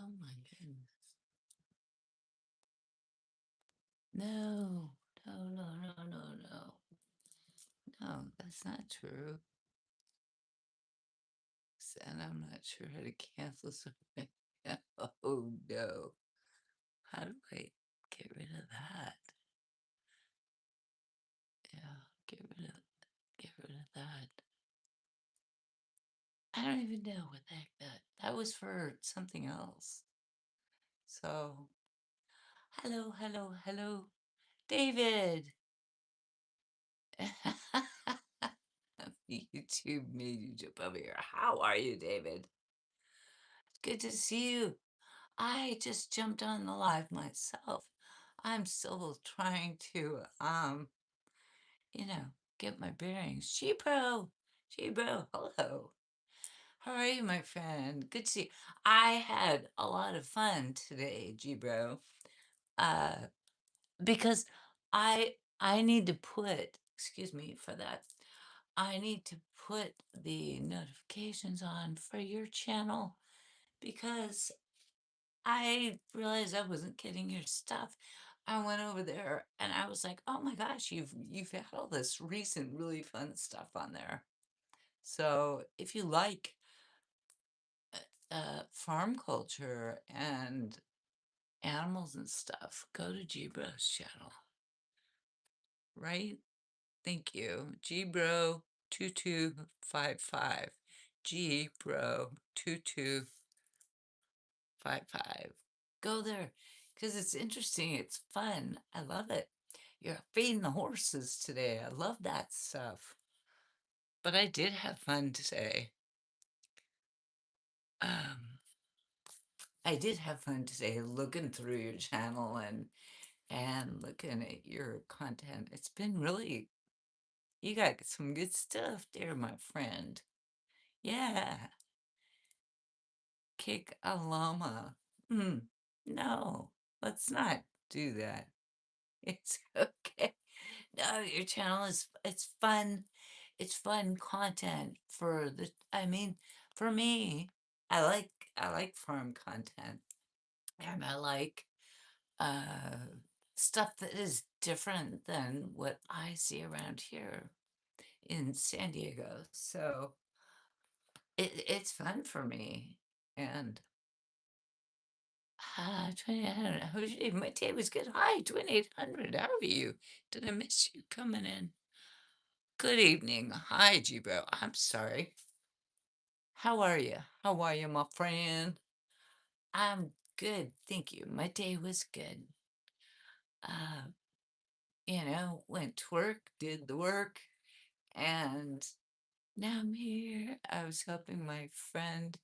Oh my goodness. No, no, no, no, no, no. No, that's not true. And I'm not sure how to cancel something. Oh no. How do I get rid of that? Yeah, get rid of that. I don't even know what the heck that was for something else. So hello, hello, hello, David. YouTube made you jump over here. How are you, David? Good to see you. I just jumped on the live myself. I'm still trying to, you know, get my bearings. G-Bro, G-Bro, hello. How are you, my friend? Good to see you. I had a lot of fun today, G-Bro, uh, because I need to put, excuse me for that, I need to put the notifications on for your channel because I realized I wasn't getting your stuff. I went over there and I was like, "Oh my gosh, you've had all this recent really fun stuff on there." So if you like farm culture and animals and stuff, go to Gbro's channel, right? Thank you. Gbro2255. Gbro2255. Go there because it's interesting. It's fun. I love it. You're feeding the horses today. I love that stuff. But I did have fun today. Um, I did have fun today looking through your channel and looking at your content. It's been really, you got some good stuff there, my friend. Yeah. Kick a llama. No, let's not do that. It's okay. No, your channel is it's fun. It's fun content for the I mean, for me, I like farm content and I like stuff that is different than what I see around here in San Diego. So it's fun for me. And 2800. My day was good. Hi, 2800. How are you? Did I miss you coming in? Good evening. Hi, Jibo. I'm sorry. How are you? How are you, my friend? I'm good. Thank you. My day was good. Uh, went to work, did the work, and now I'm here. I was helping my friend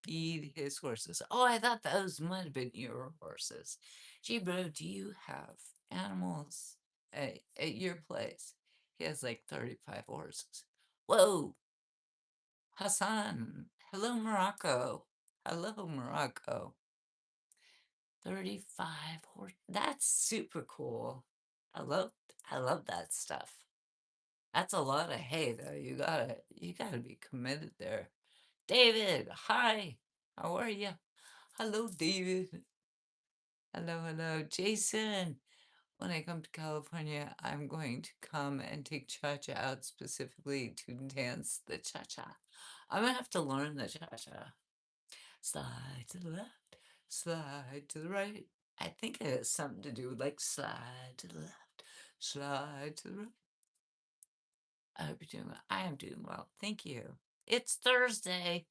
feed his horses. Oh, I thought those might have been your horses. Gee, bro, do you have animals at your place? He has like 35 horses. Whoa, Hassan. Hello, Morocco. Hello, Morocco. 35 horse. That's super cool. I love I love that stuff. That's a lot of hay though. You gotta be committed there. David, hi. How are you? Hello, David. Hello, hello, Jason. When I come to California, I'm going to come and take Cha-Cha out specifically to dance the Cha-Cha. I'm gonna have to learn the Cha-Cha. Slide to the left, slide to the right. I think it has something to do with like slide to the left, slide to the right. I hope you're doing well. I am doing well. Thank you. It's Thursday.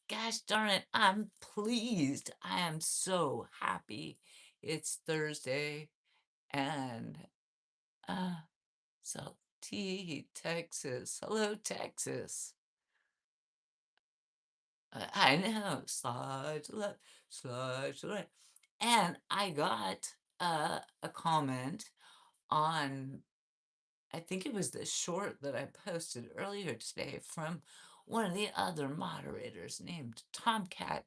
Gosh darn it, I'm pleased. I am so happy it's Thursday. And uh so T Texas. Hello, Texas. I know. Slide to the left, slide to the right. And I got a comment on I think it was the short that I posted earlier today from one of the other moderators named Tomcat.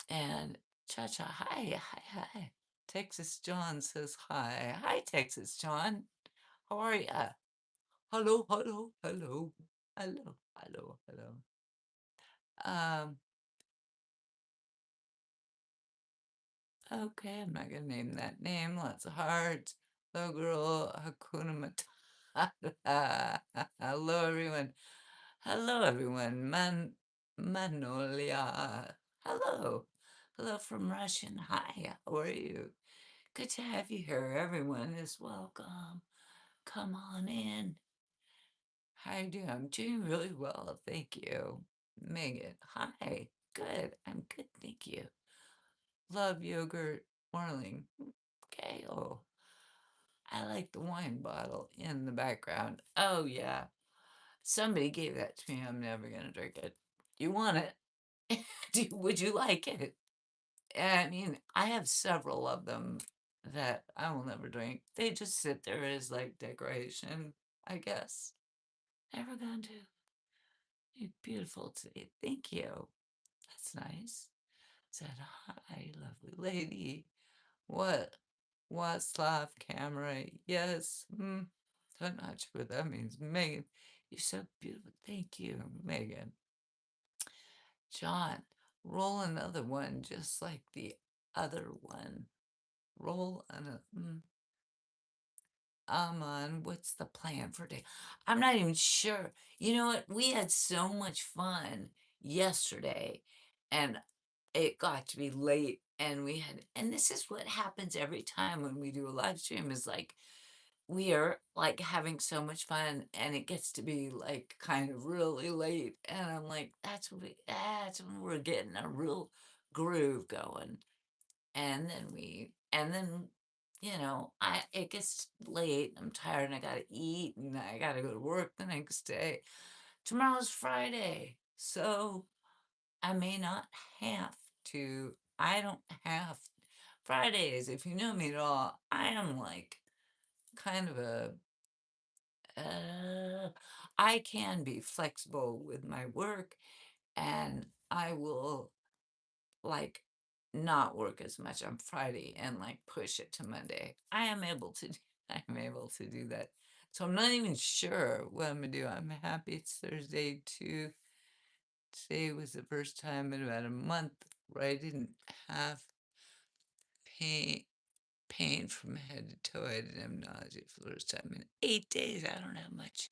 And Cha Cha, hi, hi, hi. Texas John says hi. Hi, Texas John. How are ya? Hello, hello, hello, hello, hello, hello. Um, Okay, I'm not gonna name that name. Lots of hearts. Hello, girl. Hakuna Matata. Hello, everyone. Hello, everyone. Manolia. Hello. Hello from Russian. Hi, how are you? Good to have you here. Everyone is welcome. Come on in. How you doing? I'm doing really well, thank you. Megan, hi. Good. I'm good, thank you. Love yogurt, Marling. Okay. Oh, I like the wine bottle in the background. Oh, yeah. Somebody gave that to me. I'm never going to drink it. You want it? Would you like it? I mean, I have several of them that I will never drink. They just sit there as like decoration, I guess. Never going to. You're beautiful today. Thank you. That's nice. Said, hi, lovely lady. What? Waslav camera? Yes. I'm not sure what that means. Megan, you're so beautiful. Thank you, Megan. John, roll another one just like the other one. Roll another. On, what's the plan for today? I'm not even sure. You know what? We had so much fun yesterday, and it got to be late, and and this is what happens every time when we do a live stream is like, we are like having so much fun, and it gets to be like kind of really late, and I'm like, that's when we're getting a real groove going. And then it gets late, I'm tired, and I gotta eat, and I gotta go to work the next day. Tomorrow's Friday, so I may not have I don't have Fridays. If you know me at all, I am like kind of uh I can be flexible with my work, and I will like not work as much on Friday and like push it to Monday. I am able to do that. So I'm not even sure what I'm gonna do. I'm happy it's Thursday too. Today was the first time in about a month where I didn't have pain pain from head to toe. I didn't have nausea for the first time in 8 days. I don't have much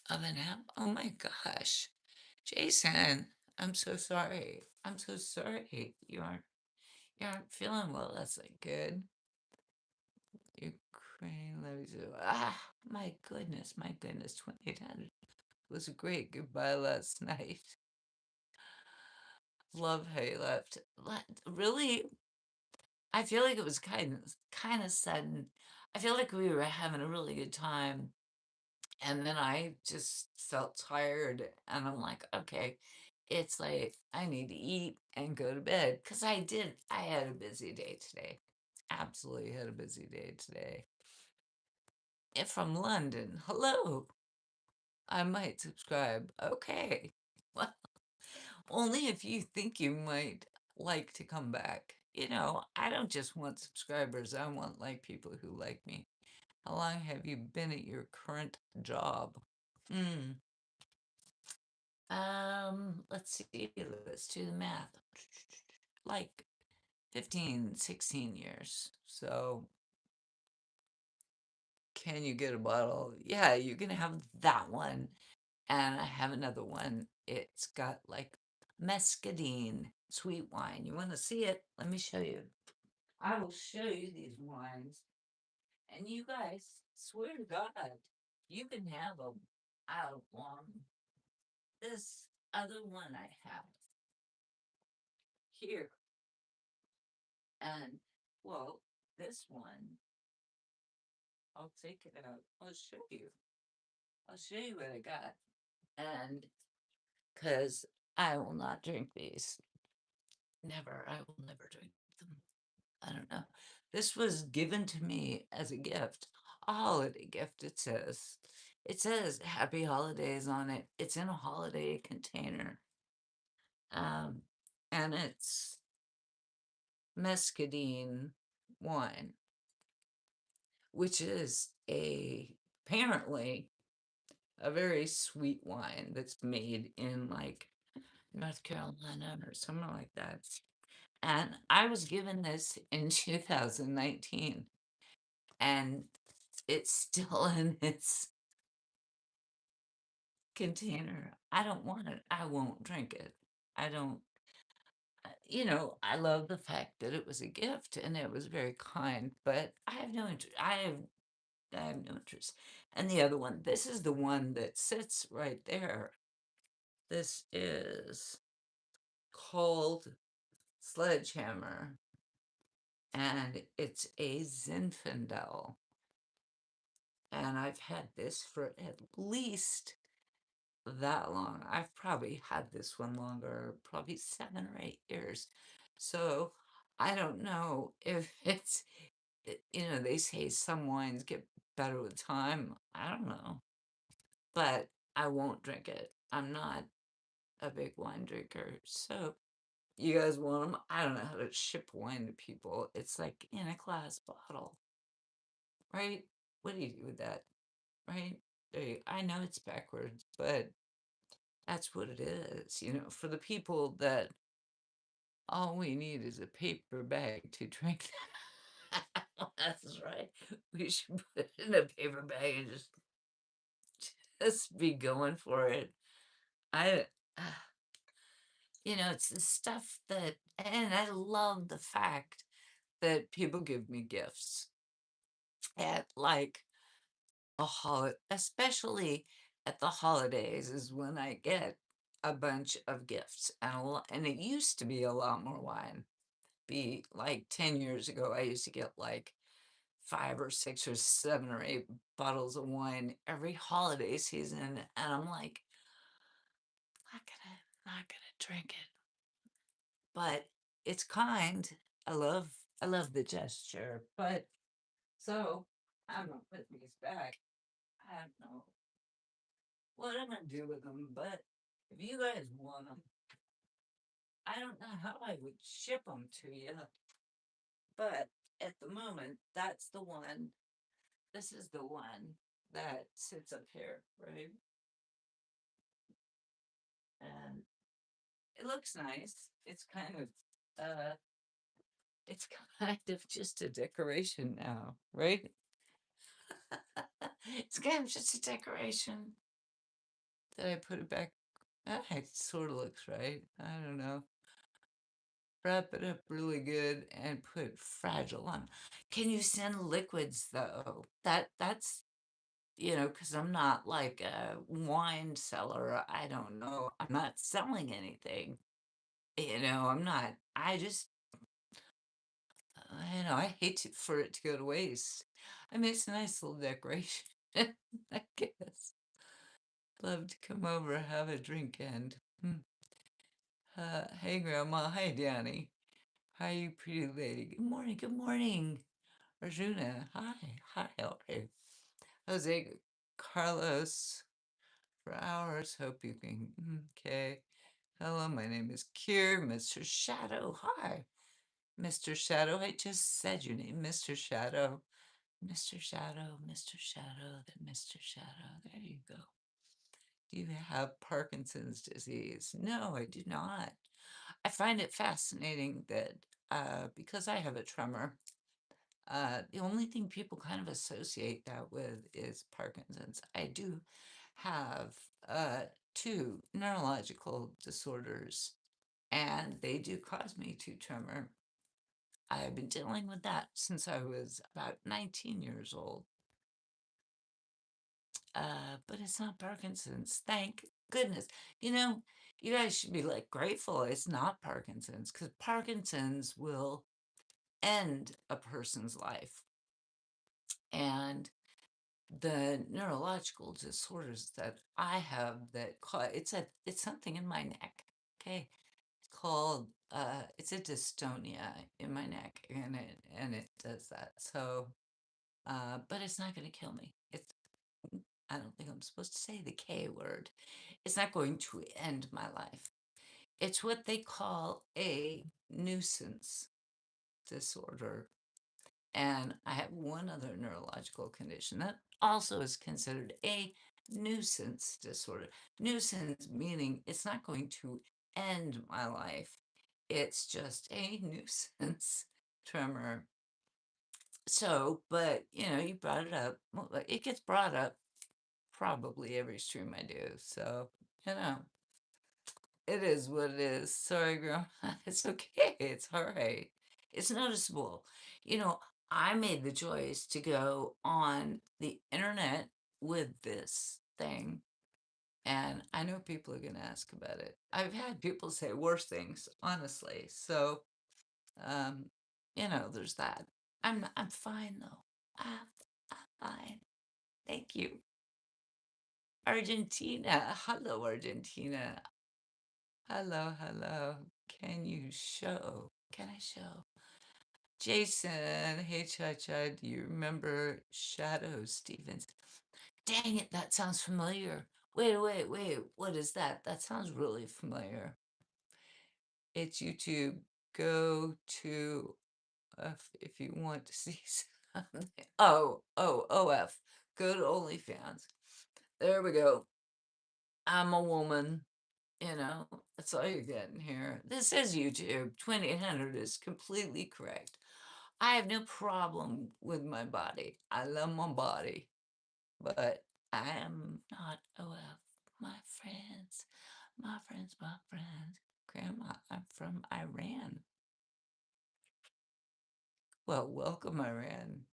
of an app. Oh my gosh. Jason, I'm so sorry. I'm so sorry. You aren't feeling well. That's like good. Ukraine loves you. My goodness. 2800 was a great goodbye last night. Love how you left. Really, I feel like it was kind of sudden. I feel like we were having a really good time, and then I just felt tired, and I'm like, okay, it's late. I need to eat and go to bed because I had a busy day today. Absolutely had a busy day today. If from London, hello. I might subscribe. Okay. Well, only if you think you might like to come back. I don't just want subscribers. I want like people who like me. How long have you been at your current job? Hmm. Let's see. Let's do the math. Like 15, 16 years. So, can you get a bottle? Yeah, you can have that one. And I have another one. It's got like mescadine, sweet wine. You want to see it? Let me show you. I will show you these wines. And you guys, swear to God, you can have a out one. This other one I have here. And, well, this one, I'll take it out. I'll show you. I'll show you what I got. And because I will not drink these. Never. I will never drink them. I don't know. This was given to me as a gift, a holiday gift, it says. It says Happy Holidays on it. It's in a holiday container. Um, and it's mescadine wine, which is apparently a very sweet wine that's made in like North Carolina or somewhere like that. And I was given this in 2019, and it's still in its container. I don't want it. I won't drink it. I don't, I love the fact that it was a gift and it was very kind, but I have no interest. I have no interest. And the other one, this is the one that sits right there. This is called Sledgehammer, and it's a Zinfandel. And I've had this for at least that long. I've probably had this one longer, probably 7 or 8 years. So I don't know if they say some wines get better with time. I don't know, but I won't drink it. I'm not a big wine drinker. So you guys want them? I don't know how to ship wine to people. It's like in a glass bottle, right? What do you do with that, right? I know it's backwards, but that's what it is. For the people that all we need is a paper bag to drink. That's right. We should put it in a paper bag and just be going for it. I, uh, it's the stuff and I love the fact that people give me gifts at like a holiday, especially at the holidays, is when I get a bunch of gifts, and it used to be a lot more wine. Be like 10 years ago, I used to get like 5 or 6 or 7 or 8 bottles of wine every holiday season, and I'm like, not gonna drink it, but it's kind. I love the gesture, but so I'm gonna put these back. I don't know what I'm gonna do with them, but if you guys want them, I don't know how I would ship them to you, but at the moment, that's the one. This is the one that sits up here, right? And it looks nice. Uh, it's kind of just a decoration now, right? It's kind of just a decoration that I put it back. It sort of looks right. I don't know. Wrap it up really good and put fragile on. Can you send liquids though? That's because I'm not like a wine seller. I don't know. I'm not selling anything. I'm not. I hate for it to go to waste. I mean, it's a nice little decoration, I guess. Love to come over, have a drink, and hey, Grandma. Hi, Danny. Hi, you pretty lady. Good morning. Good morning. Arjuna. Hi. Hi, how are you? Jose Carlos for hours. Hope you can. Okay. Hello, my name is Kier, Mr. Shadow. Hi, Mr. Shadow. I just said your name, Mr. Shadow. Mr. Shadow, Mr. Shadow, then Mr. Shadow. There you go. Do you have Parkinson's disease? No, I do not. I find it fascinating that because I have a tremor, the only thing people kind of associate that with is Parkinson's. I do have uh, two neurological disorders, and they do cause me to tremor. I've been dealing with that since I was about 19 years old. But it's not Parkinson's. Thank goodness. You know, you guys should be like grateful it's not Parkinson's, because Parkinson's will end a person's life. And the neurological disorders that I have that cause it's something in my neck. Okay. It's called it's a dystonia in my neck, and it does that. So but it's not gonna kill me. I don't think I'm supposed to say the K word. It's not going to end my life. It's what they call a nuisance disorder. And I have one other neurological condition that also is considered a nuisance disorder. Nuisance meaning it's not going to end my life. It's just a nuisance trimmer. So, but you brought it up. Well, it gets brought up probably every stream I do. So, you know, it is what it is. Sorry, Grandma. It's okay. It's all right. It's noticeable. You know, I made the choice to go on the internet with this thing, and I know people are going to ask about it. I've had people say worse things, honestly. So, um, there's that. I'm fine though. I'm fine. Thank you. Argentina. Hello, Argentina. Hello, hello. Can you show? Can I show? Jason, hey Cha Cha, do you remember Shadow Stevens? Dang it, that sounds familiar. Wait. What is that? That sounds really familiar. It's YouTube. Go to if you want to see something. OF. Go to OnlyFans. There we go. I'm a woman. That's all you're getting here. This is YouTube. 2800 is completely correct. I have no problem with my body. I love my body, but I am not OF. My friends. Grandma, I'm from Iran. Well, welcome, Iran.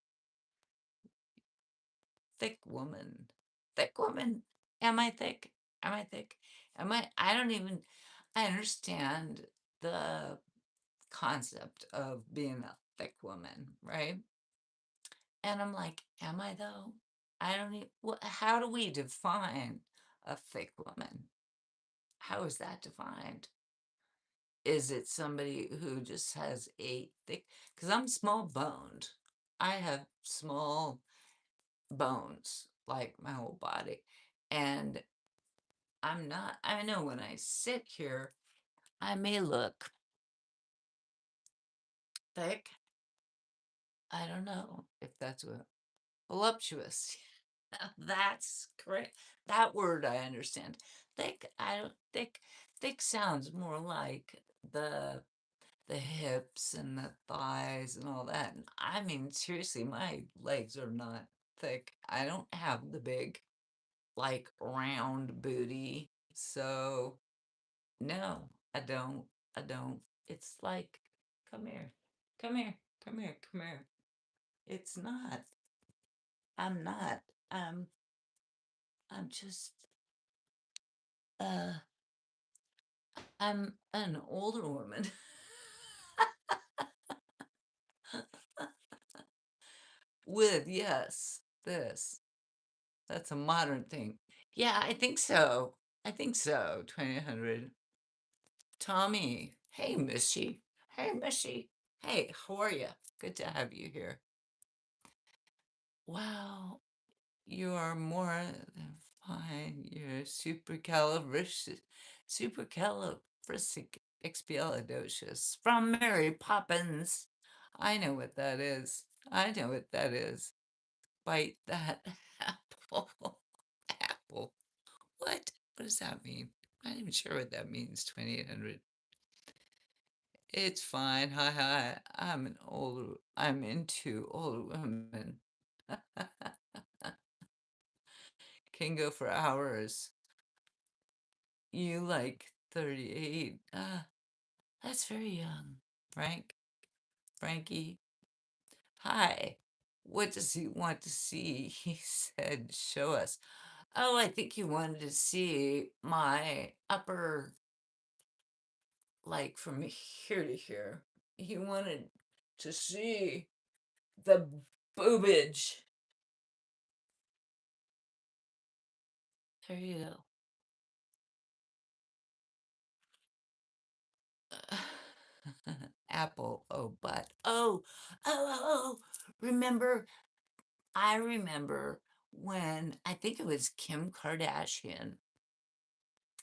Thick woman. Thick woman. Am I thick? Am I thick? I don't even, I understand the concept of being a thick woman, right? And I'm like, am I though? I don't even, how do we define a thick woman? How is that defined? Is it somebody who just has a thick, because I'm small boned. I have small bones, like my whole body. And I'm not, I know when I sit here, I may look thick. I don't know if that's what voluptuous. That's correct. That word I understand. Thick, I don't thick sounds more like the hips and the thighs and all that. And I mean, seriously, my legs are not thick. I don't have the big, like, round booty. So, no, I don't. I don't. It's like, come here, come here, come here, come here. It's not. I'm not. I'm I'm just uh I'm an older woman with, yes, this. That's a modern thing. Yeah, I think so. I think so. 2000. Tommy. Hey, Missy. Hey, Missy. Hey, how are you? Good to have you here. Wow, you are more than fine. You're supercalifragisticexpialidocious from Mary Poppins. I know what that is. I know what that is. Bite that apple. Apple. What? What does that mean? I'm not even sure what that means, 2800. It's fine. Hi, hi. I'm into older women. Can go for hours. You like 38. That's very young. Frankie. Hi. What does he want to see? He said, show us. Oh, I think he wanted to see my upper, like from here to here. He wanted to see the boobage. There you go. Apple. Oh, but oh. Remember, I remember when I think it was Kim Kardashian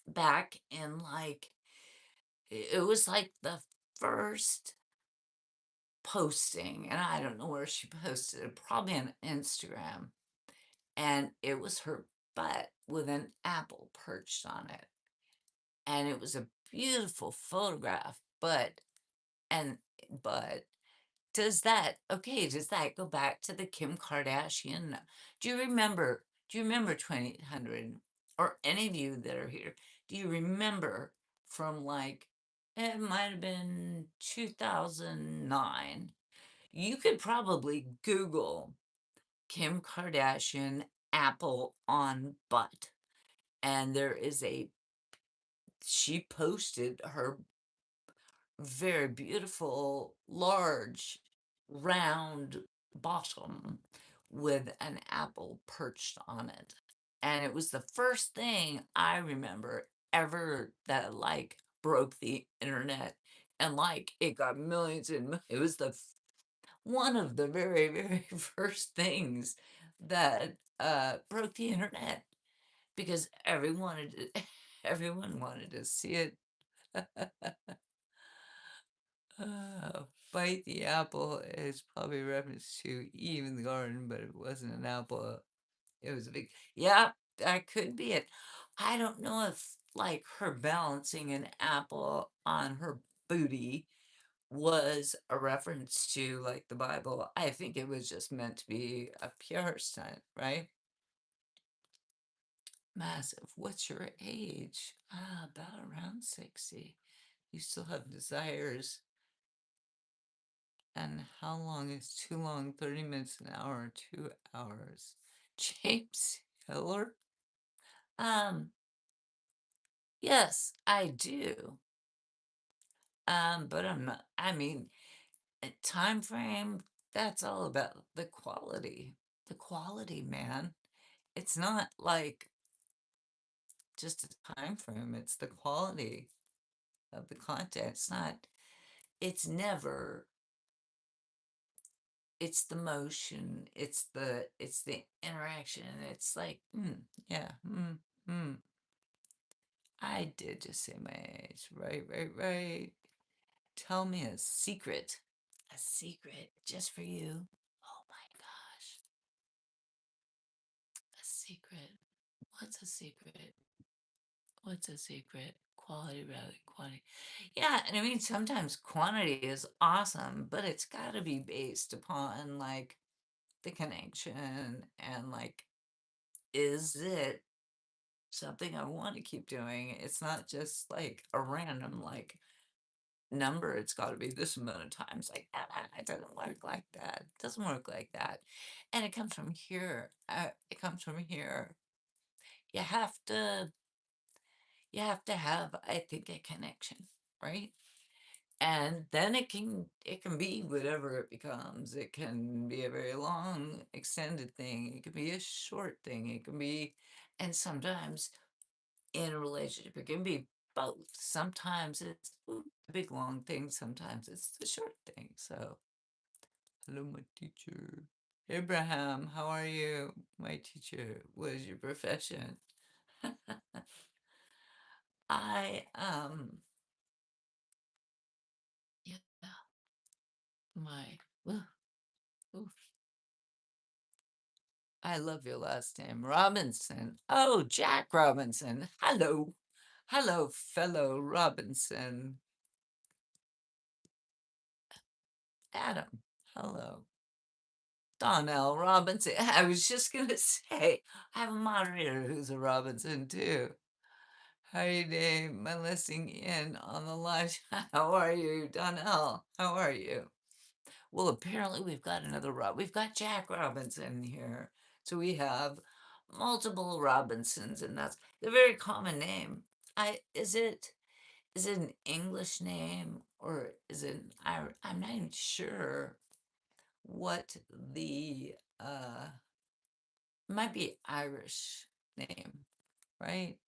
back in like it was like the first posting, and I don't know where she posted it, probably on Instagram, and it was her butt with an apple perched on it. And it was a beautiful photograph, But and but does that go back to the Kim Kardashian? Do you remember 2800, or any of you that are here, do you remember from, like, it might have been 2009. You could probably Google Kim Kardashian apple on butt, and there is a she posted her very beautiful, large, round bottom with an apple perched on it. And it was the first thing I remember ever that, like, broke the internet, and, like, it got millions and it was one of the very, very first things that broke the internet, because everyone wanted to see it. Bite the apple is probably a reference to Eve in the garden, but it wasn't an apple. It was a big, yeah, that could be it. I don't know if, like, her balancing an apple on her booty was a reference to, like, the Bible. I think it was just meant to be a PR stunt, right? Massive. What's your age? Ah, about around 60. You still have desires. And how long is too long? 30 minutes, an hour, 2 hours. James Hiller? Um, yes, I do. But I'm not, I mean, time frame, that's all about the quality. The quality, man. It's not like just a time frame, it's the quality of the content. It's never, it's the motion, it's the interaction. It's like, yeah, I did just say my age. Right, right, right. Tell me a secret. A secret just for you. Oh my gosh. A secret. What's a secret? What's a secret? Quality rather than quantity. Yeah, and I mean, sometimes quantity is awesome, but it's got to be based upon, like, the connection and, like, is it something I want to keep doing? It's not just like a random, like, number. It's got to be this amount of times. Like, it doesn't work like that. It doesn't work like that. And it comes from here. It comes from here. You have to, you have to have, I think, a connection, right? And then it can be whatever it becomes. It can be a very long, extended thing. It can be a short thing. It can be, and sometimes in a relationship, it can be both. Sometimes it's the big long thing. Sometimes it's the short thing. So, hello, my teacher. Abraham, how are you? My teacher. What is your profession? I, yeah, my, oof, oof. I love your last name, Robinson. Oh, Jack Robinson. Hello. Hello, fellow Robinson. Adam. Hello. Donnell Robinson. I was just going to say, I have a moderator who's a Robinson too. How are you doing? My listening in on the live. How are you, Donnell? How are you? Well, apparently we've got Jack Robinson here. So we have multiple Robinsons, and that's a very common name. Is it an English name, or is it I'm not even sure what the might be Irish name, right?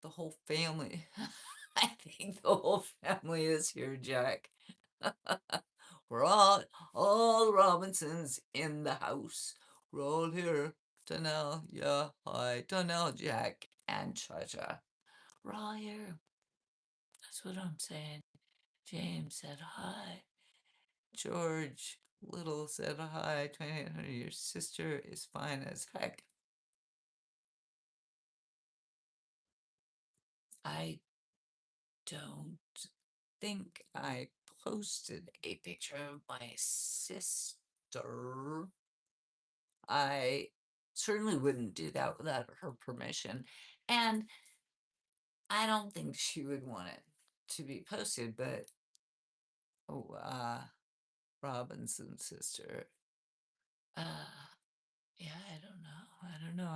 The whole family. I think the whole family is here, Jack. We're all the Robinsons in the house. We're all here. Donnell, yeah, hi. Donnell, Jack, and Cha-Cha. We're all here. That's what I'm saying. James said hi. George Little said hi. 2800, your sister is fine as heck. I don't think I posted a picture of my sister. I certainly wouldn't do that without her permission. And I don't think she would want it to be posted, but oh, Robinson's sister. Uh, yeah, I don't know.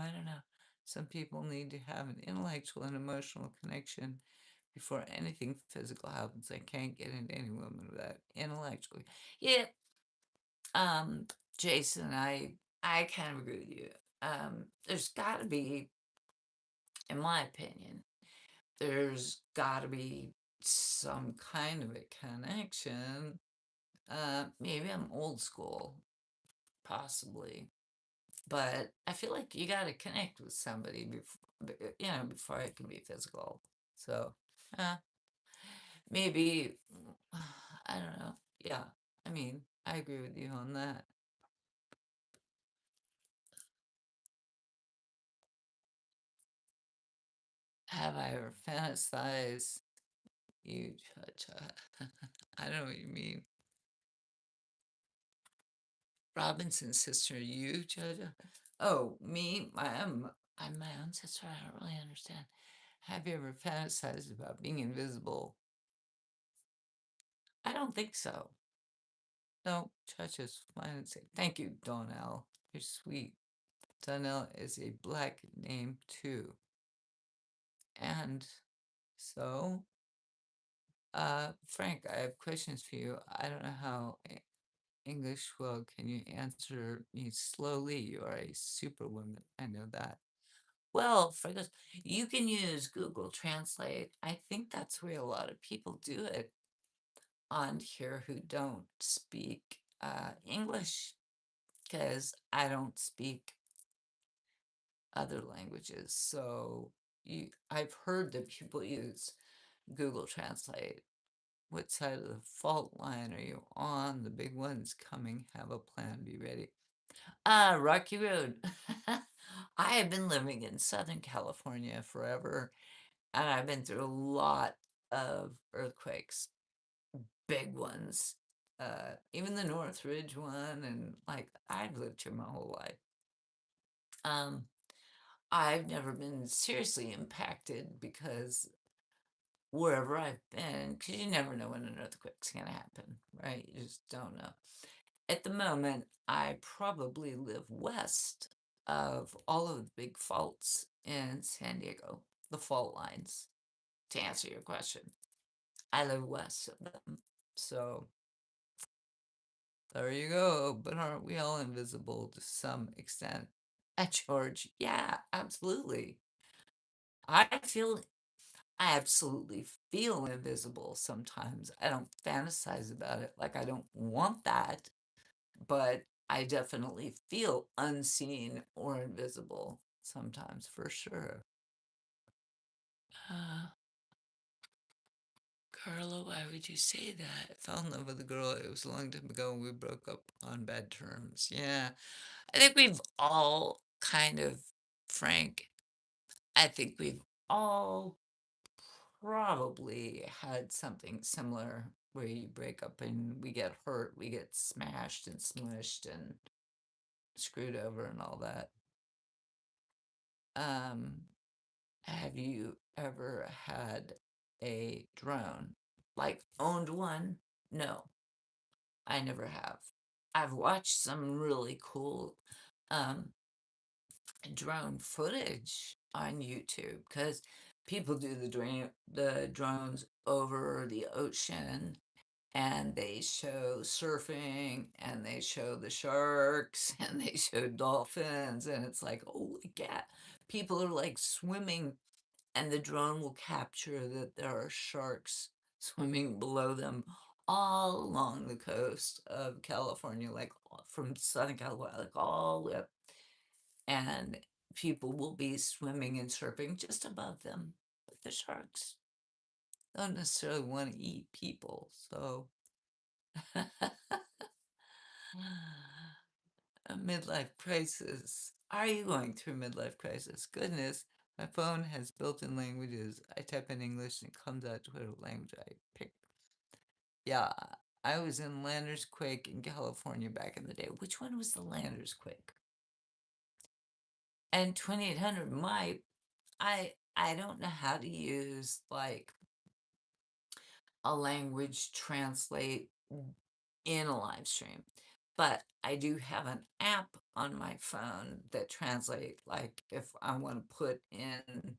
Some people need to have an intellectual and emotional connection before anything physical happens. I can't get into any woman without intellectually. Yeah, um, Jason, I kind of agree with you. There's got to be, in my opinion, there's got to be some kind of a connection. Maybe I'm old school, possibly, but I feel like you got to connect with somebody before, before it can be physical. So, uh, maybe, I don't know. Yeah, I mean, I agree with you on that. Have I ever fantasized? You judge. I don't know what you mean. Robinson's sister, you judge. Oh, me? I'm my own sister. I don't really understand. Have you ever fantasized about being invisible? I don't think so. No, Judge is fine and say, thank you, Donnell. You're sweet. Donnell is a black name too. And so, Frank, I have questions for you. I don't know how English well. Can you answer me slowly? You are a superwoman. I know that. Well, for this, you can use Google Translate. I think that's where a lot of people do it on here who don't speak English because I don't speak other languages. So I've heard that people use Google Translate. What side of the fault line are you on? The big one's coming. Have a plan. Be ready. Rocky Road. I have been living in Southern California forever, and I've been through a lot of earthquakes, big ones. Even the Northridge one, and like I've lived here my whole life. Um, I've never been seriously impacted because wherever I've been, because you never know when an earthquake's gonna happen, right? You just don't know. At the moment, I probably live west of all of the big faults in San Diego, the fault lines, to answer your question. I live west of them. So there you go. But aren't we all invisible to some extent? At George, yeah, absolutely. I feel, I absolutely feel invisible sometimes. I don't fantasize about it. Like, I don't want that, but I definitely feel unseen or invisible sometimes for sure. Uh, Carla, why would you say that? I fell in love with a girl. It was a long time ago and we broke up on bad terms. Yeah. I think we've all kind of, Frank, I think we've all probably had something similar where you break up and we get hurt, we get smashed and smushed and screwed over and all that. Um, have you ever had a drone? Like owned one? No, I never have. I've watched some really cool um drone footage on YouTube because people do the drones over the ocean and they show surfing and they show the sharks and they show dolphins and it's like holy cat, people are like swimming and the drone will capture that there are sharks swimming below them all along the coast of California, like from Southern California, like all the way up, and people will be swimming and surfing just above them. But the sharks don't necessarily want to eat people, so a midlife crisis. Are you going through a midlife crisis? Goodness, my phone has built-in languages. I type in English and it comes out to whatever language I pick. Yeah, I was in Landers Quake in California back in the day. Which one was the Landers Quake? And 2800 my I don't know how to use like a language translate in a live stream, but I do have an app on my phone that translate like if I want to put in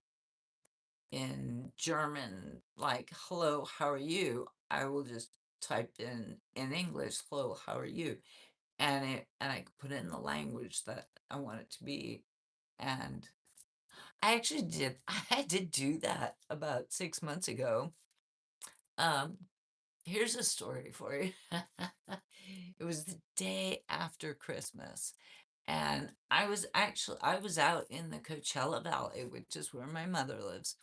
German like hello, how are you? I will just type in English hello, how are you? And I can put in the language that I want it to be. And I actually did I did do that about 6 months ago. Um, Here's a story for you. It was the day after Christmas, and I was out in the Coachella Valley, which is where my mother lives,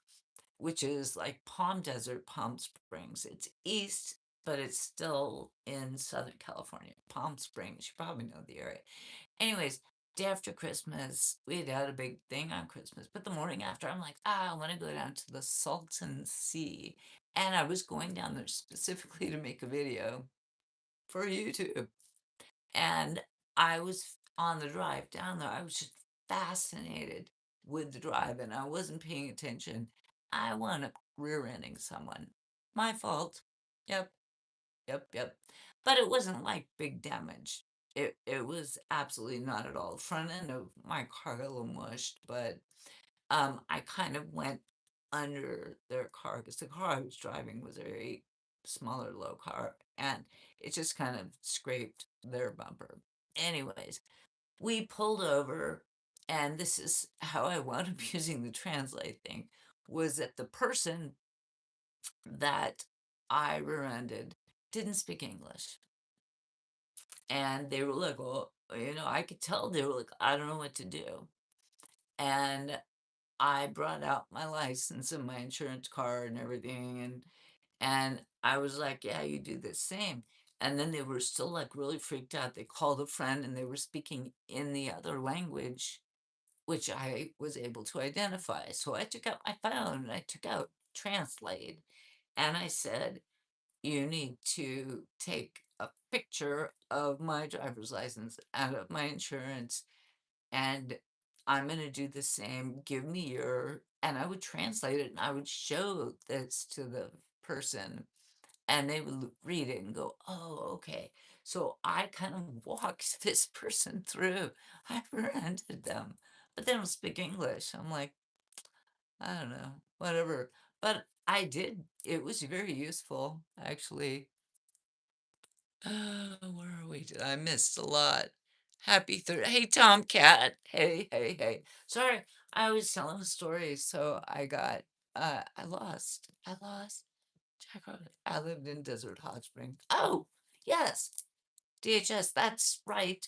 which is like Palm Desert, Palm Springs. It's east, but it's still in Southern California. Palm Springs, you probably know the area. Anyways, day after Christmas, we had a big thing on Christmas, but the morning after, I'm like, I want to go down to the Salton Sea. And I was going down there specifically to make a video for YouTube. And I was on the drive down there. I was just fascinated with the drive, and I wasn't paying attention. I wound up rear-ending someone. My fault. Yep, yep. But it wasn't like big damage. It was absolutely not at all. Front end of my car got a little mushed, but I kind of went under their car because the car I was driving was a very smaller, low car, and it just kind of scraped their bumper. Anyways, we pulled over, and this is how I wound up using the translate thing, was that the person that I rear-ended didn't speak English. And they were like, well, I could tell they were like, I don't know what to do. And I brought out my license and my insurance card and everything, and I was like, yeah, you do the same. And then they were still like really freaked out. They called a friend and they were speaking in the other language, which I was able to identify. So I took out my phone and I took out Translate, and I said, you need to take a picture of my driver's license and of my insurance, and I'm going to do the same. Give me your, and I would translate it and I would show this to the person, and they would read it and go, oh, okay. So I kind of walked this person through. I rented them, but they don't speak English. I'm like, I don't know, whatever. But I did, it was very useful, actually. Where are we? I missed a lot. Happy third. Hey, Tomcat. Hey. Sorry, I was telling a story, so I lost. I lost. Jack Rabbit. I lived in Desert Hot Springs. Oh, yes, DHS. That's right.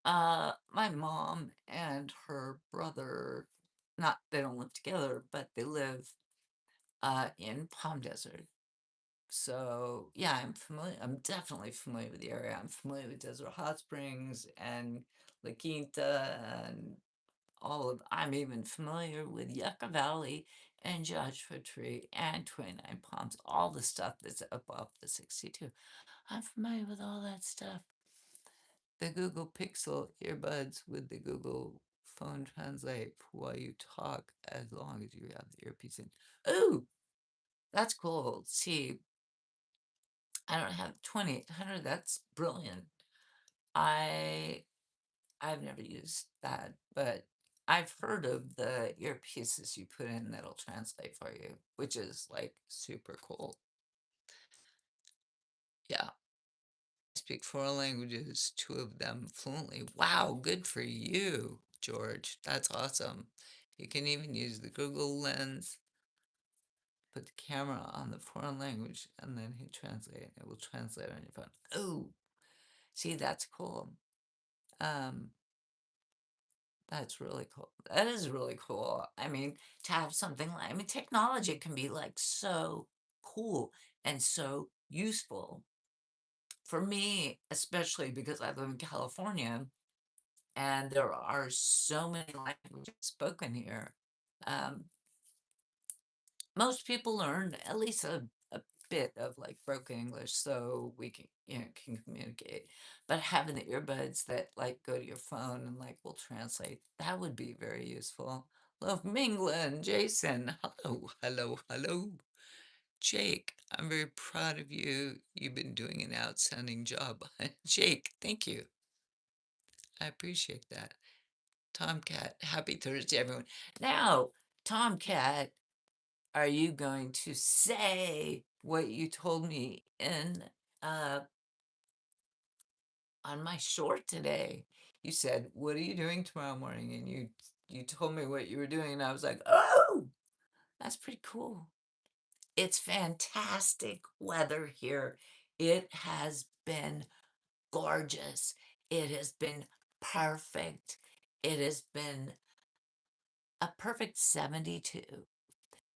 My mom and her brother, not they don't live together, but they live in Palm Desert. So yeah, I'm familiar. I'm definitely familiar with the area. I'm familiar with Desert Hot Springs and La Quinta and all of. I'm even familiar with Yucca Valley and Joshua Tree and 29 Palms. All the stuff that's above the 62. I'm familiar with all that stuff. The Google Pixel earbuds with the Google phone translate while you talk as long as you have the earpiece in. Ooh, that's cool. See, I don't have 2800. That's brilliant. I I've never used that, but I've heard of the earpieces you put in that'll translate for you, which is like super cool. Yeah. I speak four languages, two of them fluently. Wow, good for you, George. That's awesome. You can even use the Google Lens, put the camera on the foreign language, and then hit translate. It will translate on your phone. Oh, see, that's cool. Um, That's really cool. That is really cool. I mean, to have something like, I mean, technology can be like so cool and so useful for me, especially because I live in California and there are so many languages spoken here. Um, Most people learn at least a bit of like broken English so we can, can communicate. But having the earbuds that like go to your phone and like will translate, that would be very useful. Hello from England, Jason. Hello, hello, hello. Jake, I'm very proud of you. You've been doing an outstanding job. Jake, thank you. I appreciate that. Tomcat, happy Thursday, everyone. Now, Tomcat, are you going to say what you told me in uh on my short today? You said, "What are you doing tomorrow morning?" And you told me what you were doing, and I was like, "Oh, that's pretty cool." It's fantastic weather here. It has been gorgeous. It has been perfect. It has been a perfect 72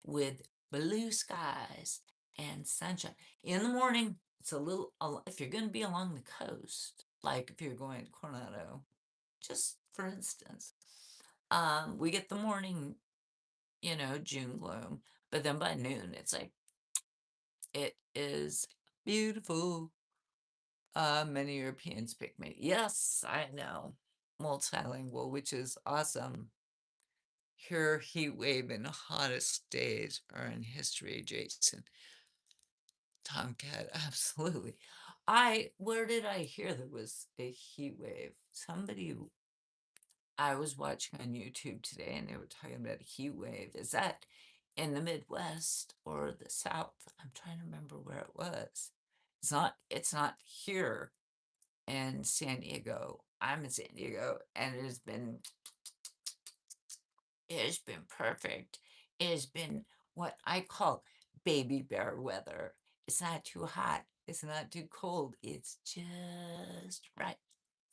with blue skies and sunshine. In the morning, it's a little, if you're going to be along the coast, like if you're going to Coronado, just for instance, we get the morning, June gloom, but then by noon, it's like, it is beautiful. Many Europeans pick me. Yes, I know. Multilingual, which is awesome. Your heat wave and hottest days are in history, Jason. Tomcat, absolutely. Where did I hear there was a heat wave? I was watching on YouTube today and they were talking about a heat wave. Is that in the Midwest or the South? I'm trying to remember where it was. It's not here in San Diego. I'm in San Diego and it has been perfect. It has been what I call baby bear weather. It's not too hot. It's not too cold. It's just right.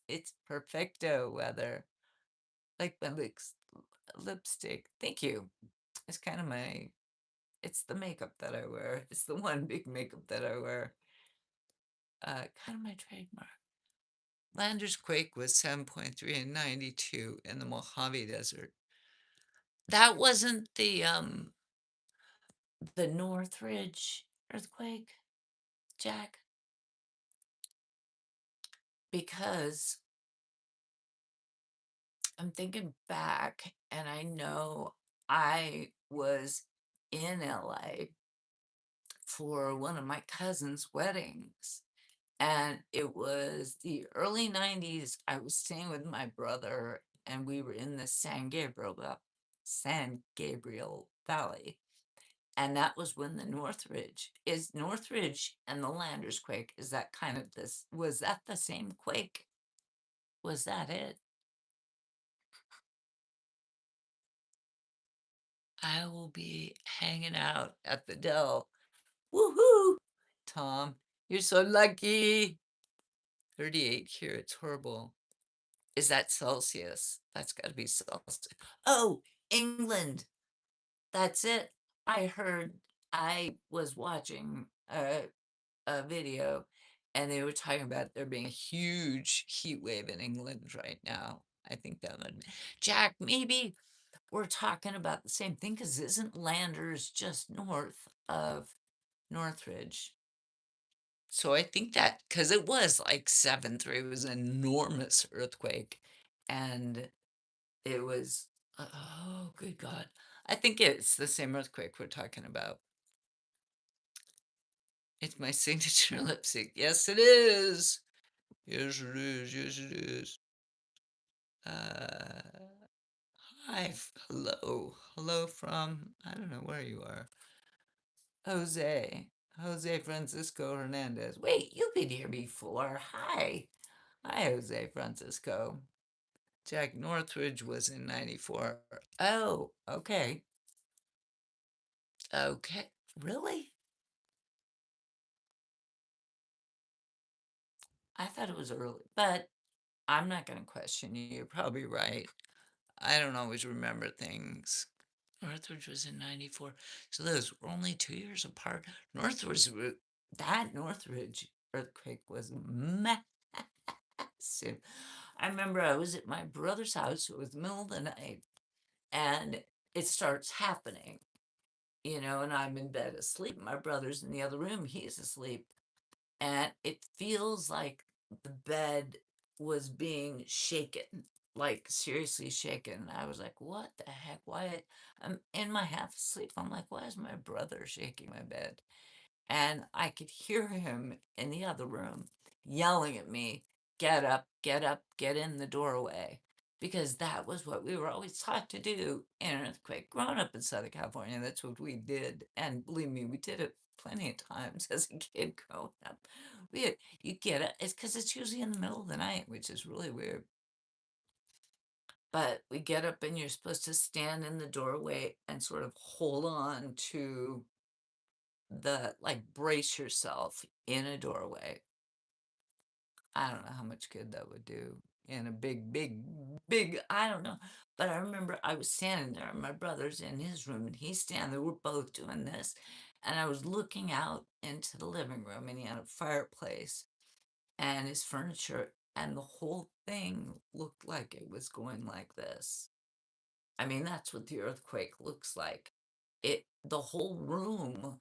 It's perfecto weather. Like my lipstick. Thank you. It's kind of it's the makeup that I wear. It's the one big makeup that I wear. Kind of my trademark. Lander's quake was 7.3 in 92 in the Mojave Desert. That wasn't the Northridge earthquake, Jack, because I'm thinking back and I know I was in LA for one of my cousin's weddings. And it was the early 90s. I was staying with my brother and we were in the San Gabriel Valley. And that was when the Northridge and the Landers quake, is that kind of this, was that the same quake? Was that it? I will be hanging out at the Dell. Woohoo! Tom, you're so lucky. 38 here, it's horrible. Is that Celsius? That's got to be Celsius. Oh, England. That's it. I was watching a video and they were talking about there being a huge heat wave in England right now. I think that would, Jack, maybe we're talking about the same thing because isn't Landers just north of Northridge? So I think that because it was like 7.3, it was an enormous earthquake, and it was, oh, good God. I think it's the same earthquake we're talking about. It's my signature lipstick. Yes, it is. Yes, it is. Yes, it is. Uh, hi. Hello. Hello from, I don't know where you are. Jose. Jose Francisco Hernandez. Wait, you've been here before. Hi. Hi, Jose Francisco. Jack Northridge was in 94. Oh, okay. Okay. Really? I thought it was early, but I'm not going to question you. You're probably right. I don't always remember things. Northridge was in 94. So those were only 2 years apart. That Northridge earthquake was massive. I remember I was at my brother's house. It was the middle of the night and it starts happening. and I'm in bed asleep. My brother's in the other room, he's asleep. And it feels like the bed was being shaken, like seriously shaken. I was like, what the heck? Why? I'm in my half asleep. I'm like, why is my brother shaking my bed? And I could hear him in the other room yelling at me, get up, get in the doorway. Because that was what we were always taught to do in an earthquake. Growing up in Southern California, that's what we did. And believe me, we did it plenty of times as a kid growing up. You get it, it's because it's usually in the middle of the night, which is really weird. But we get up and you're supposed to stand in the doorway and sort of hold on to like brace yourself in a doorway. I don't know how much good that would do in a big, I don't know. But I remember I was standing there, and my brother's in his room, and he's standing there. We're both doing this. And I was looking out into the living room, and he had a fireplace and his furniture, and the whole thing looked like it was going like this. I mean, that's what the earthquake looks like. The whole room,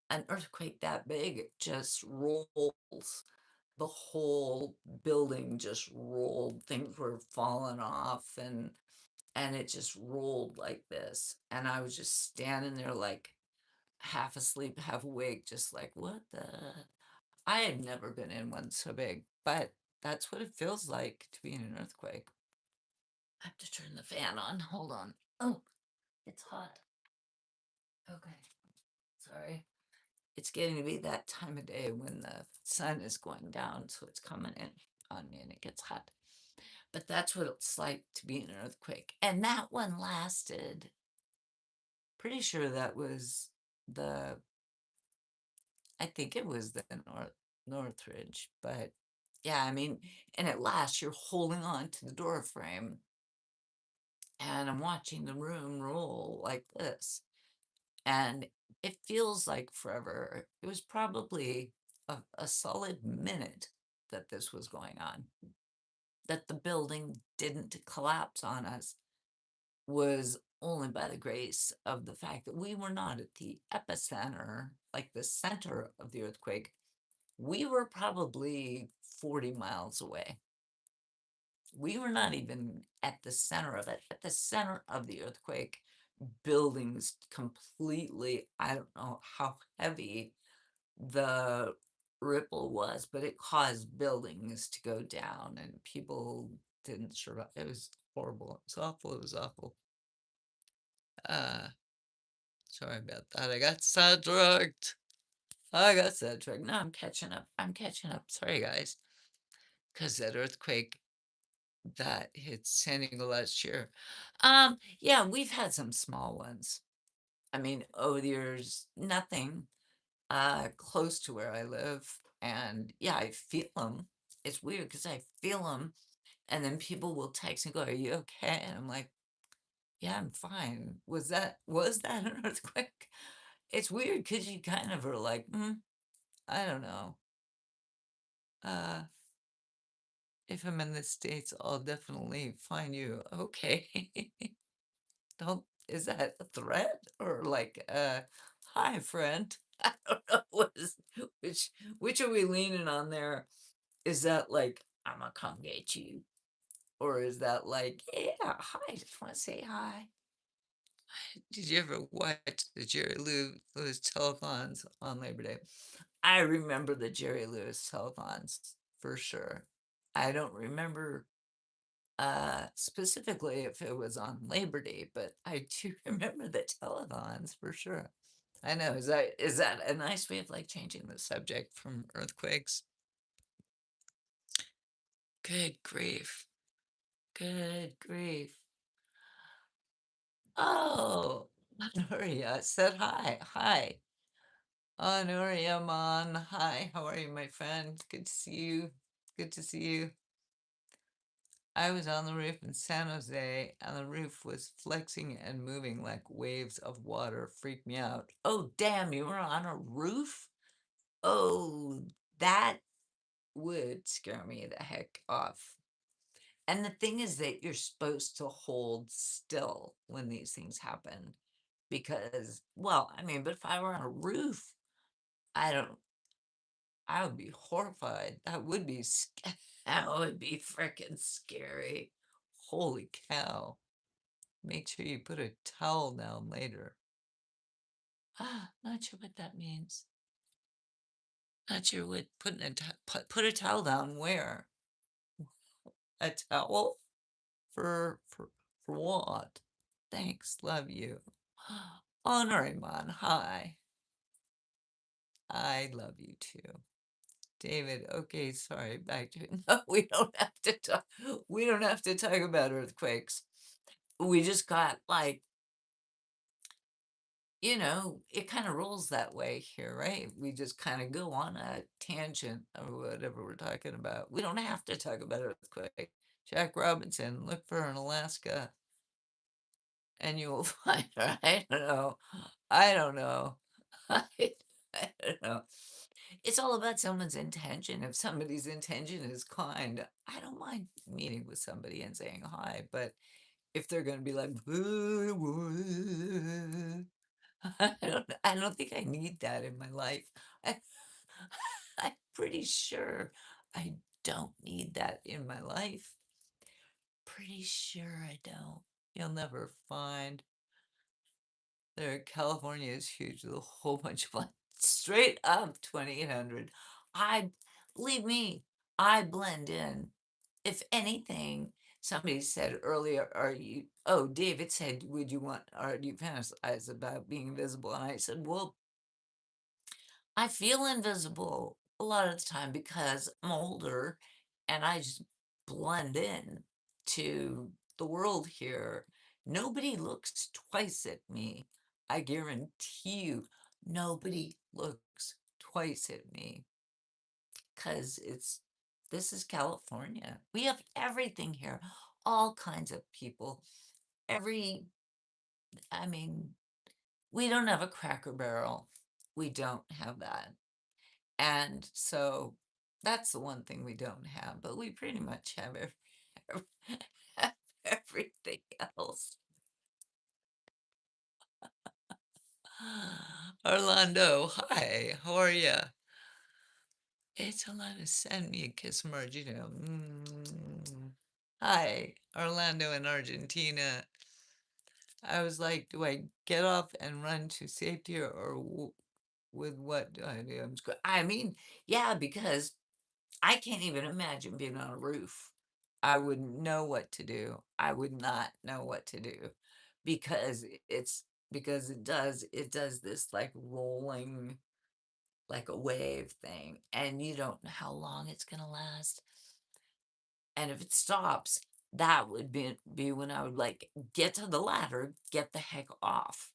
an earthquake that big, it just rolls. The whole building just rolled. Things were falling off, and it just rolled like this. And I was just standing there like half asleep, half awake, just like, what the? I had never been in one so big, but that's what it feels like to be in an earthquake. I have to turn the fan on. Hold on. Oh, it's hot. Okay. Sorry. It's getting to be that time of day when the sun is going down, so it's coming in on me and it gets hot. But that's what it's like to be in an earthquake. And that one lasted, pretty sure that was the, I think it was the Northridge. But yeah, I mean, and at last you're holding on to the door frame and I'm watching the room roll like this. And it feels like forever. It was probably a solid minute that this was going on. That the building didn't collapse on us was only by the grace of the fact that we were not at the epicenter, like the center of the earthquake. We were probably 40 miles away. We were not even at the center of it. At the center of the earthquake, buildings completely, I don't know how heavy the ripple was, but it caused buildings to go down and people didn't survive. It was horrible. It was awful. It was awful. Uh, Sorry about that. I got sidetracked. I got sidetracked. No, I'm catching up. I'm catching up. Sorry, guys. Because that earthquake that hit San Diego last year. Yeah, we've had some small ones. I mean, over the years, nothing close to where I live. And yeah, I feel them. It's weird because I feel them. And then people will text and go, "Are you okay?" And I'm like, "Yeah, I'm fine." Was that an earthquake? It's weird because you kind of are like, I don't know. Uh, if I'm in the States, I'll definitely find you. Okay. Don't, is that a threat or like, hi, friend? I don't know which, which are we leaning on there? Is that like, I'm gonna come get you? Or is that like, yeah, hi, I just want to say hi? Did you ever watch the Jerry Lewis telethons on Labor Day? I remember the Jerry Lewis telethons for sure. I don't remember specifically if it was on Labor Day, but I do remember the telethons for sure. I know. Is that a nice way of like changing the subject from earthquakes? Good grief. Good grief. Oh, Nuria said hi. Hi. Nuria Mon. Hi. How are you, my friend? Good to see you. Good to see you. I was on the roof in San Jose, and the roof was flexing and moving like waves of water. Freaked me out. Oh, damn, you were on a roof? Oh, that would scare me the heck off. And the thing is that you're supposed to hold still when these things happen because, well, I mean, but if I were on a roof, I don't, I would be horrified. That would be, that would be freaking scary. Holy cow. Make sure you put a towel down later. Ah, not sure what that means. Not sure what putting put a towel down where? A towel? For what? Thanks, love you. Honorimon, hi. I love you too. David, okay, sorry, back to no, we don't have to talk. We don't have to talk about earthquakes. We just got like, it kind of rolls that way here, right? We just kind of go on a tangent or whatever we're talking about. We don't have to talk about earthquake. Jack Robinson, look for an Alaska and you will find her. I don't know. I don't know. I don't know. It's all about someone's intention. If somebody's intention is kind, I don't mind meeting with somebody and saying hi. But if they're going to be like, I don't think I need that in my life. I, I'm pretty sure I don't need that in my life. Pretty sure I don't. You'll never find. There, California is huge with a whole bunch of straight up 2800. I believe me, I blend in. If anything, somebody said earlier, David said, do you fantasize about being invisible? And I said, well, I feel invisible a lot of the time because I'm older and I just blend in to the world here. Nobody looks twice at me. I guarantee you, nobody looks twice at me because this is California. We have everything here, all kinds of people. Every, I mean, we don't have a Cracker Barrel. We don't have that. And so that's the one thing we don't have, but we pretty much have everything else. Orlando, hi, how are you? It's Alana, send me a kiss from Argentina. Hi, Orlando in Argentina. I was like, do I get off and run to safety or with what do I do? I mean, yeah, because I can't even imagine being on a roof. I wouldn't know what to do. I would not know what to do because it does this like rolling like a wave thing and you don't know how long it's going to last. And if it stops, that would be when I would like get to the ladder, get the heck off.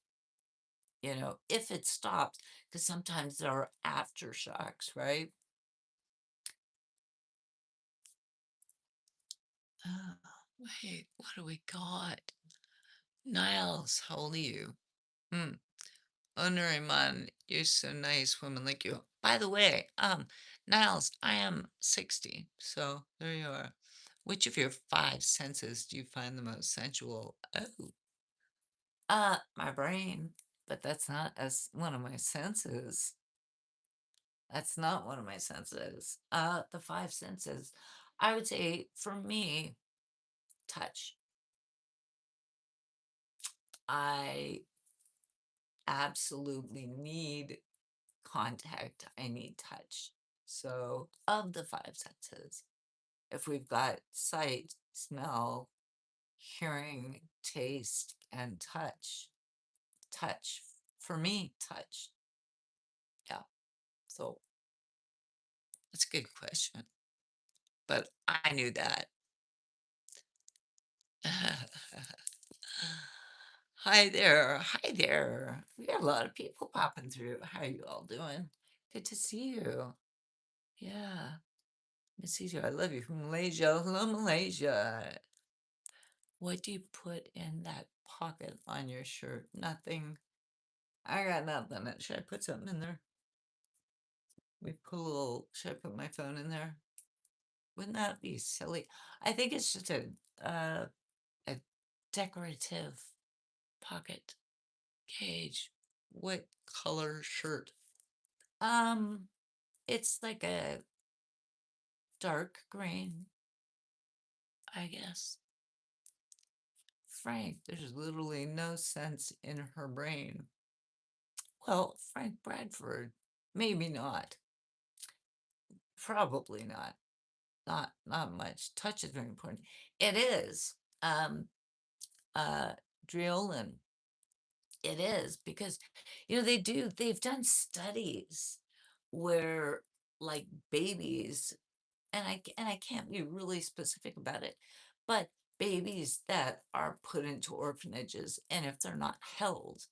If it stops, because sometimes there are aftershocks, right? Oh, wait, what do we got? Niles, how old are you? Hmm. Oh, Nuriman, you're so nice, woman like you. By the way, Niles, I am 60, so there you are. Which of your five senses do you find the most sensual? Oh, my brain, but that's not as one of my senses. That's not one of my senses. The five senses, I would say for me, touch. I absolutely need contact. I need touch. So, of the five senses, if we've got sight, smell, hearing, taste, and touch, for me, touch. Yeah. So, that's a good question. But I knew that. Hi there. Hi there. We got a lot of people popping through. How are you all doing? Good to see you. Yeah. Miss you. I love you from Malaysia. Hello, Malaysia. What do you put in that pocket on your shirt? Nothing. I got nothing. Should I put something in there? We put a little. Should I put my phone in there? Wouldn't that be silly? I think it's just a decorative pocket. Cage. What color shirt? Um, it's like a dark green, I guess. Frank, there's literally no sense in her brain. Well, Frank Bradford, maybe not. Probably not. Not much. Touch is very important. It is. Um, uh, Driolin. It is because, they've done studies where like babies, and I can't be really specific about it, but babies that are put into orphanages, and if they're not held,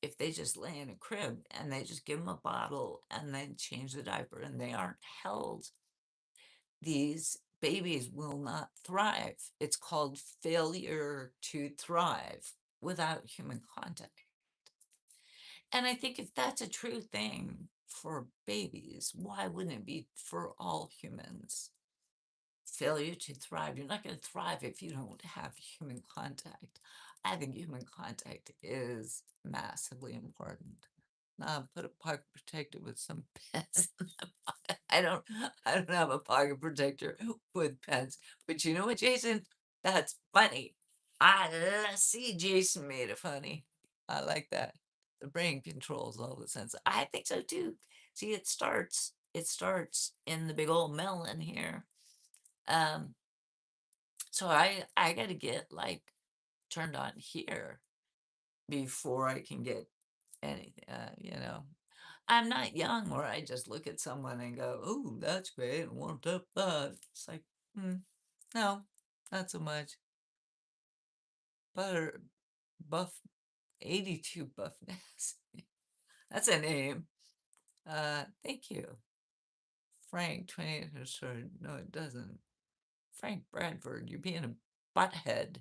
if they just lay in a crib and they just give them a bottle and then change the diaper and they aren't held, these babies will not thrive. It's called failure to thrive without human contact. And I think if that's a true thing for babies, why wouldn't it be for all humans? Failure to thrive. You're not going to thrive if you don't have human contact. I think human contact is massively important. Put a pocket protector with some pens. I don't I don't have a pocket protector with pens. But you know what, Jason? That's funny. See Jason made it funny. I like that. The brain controls all the senses. I think so too. See, it starts in the big old melon here. Um, so I gotta get like turned on here before I can get anything, I'm not young where I just look at someone and go, "Oh, that's great, and warmed up that." It's like, no, not so much. Butter, buff, 82 buffness. That's a name. Thank you. Frank, 28, sorry, no, it doesn't. Frank Bradford, you're being a butthead.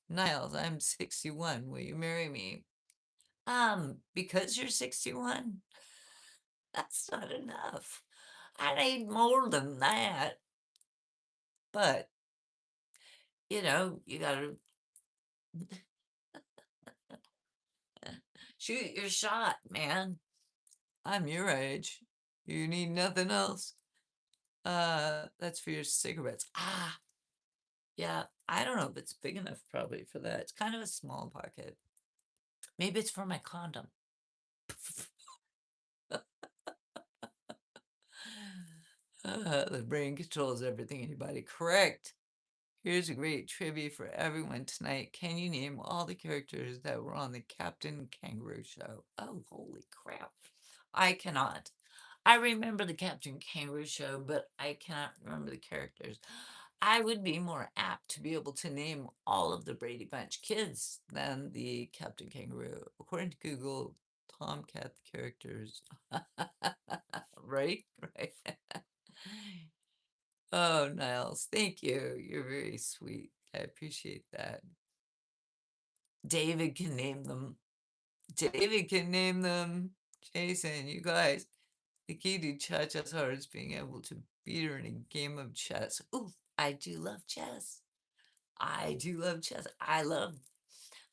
Niles, I'm 61. Will you marry me? Because you're 61, that's not enough. I need more than that. But, you gotta shoot your shot, man. I'm your age. You need nothing else. That's for your cigarettes. Yeah, I don't know if it's big enough probably for that. It's kind of a small pocket. Maybe it's for my condom. The brain controls everything in your body. Correct. Here's a great trivia for everyone tonight. Can you name all the characters that were on the Captain Kangaroo show? Oh, holy crap. I cannot. I remember the Captain Kangaroo show, but I cannot remember the characters. I would be more apt to be able to name all of the Brady Bunch kids than the Captain Kangaroo. According to Google, Tomcat the characters. Right? Right. Oh, Niles, thank you. You're very sweet. I appreciate that. David can name them. David can name them. Jason, you guys, the key to Cha-Cha's heart is being able to beat her in a game of chess. Ooh, I do love chess. I do love chess.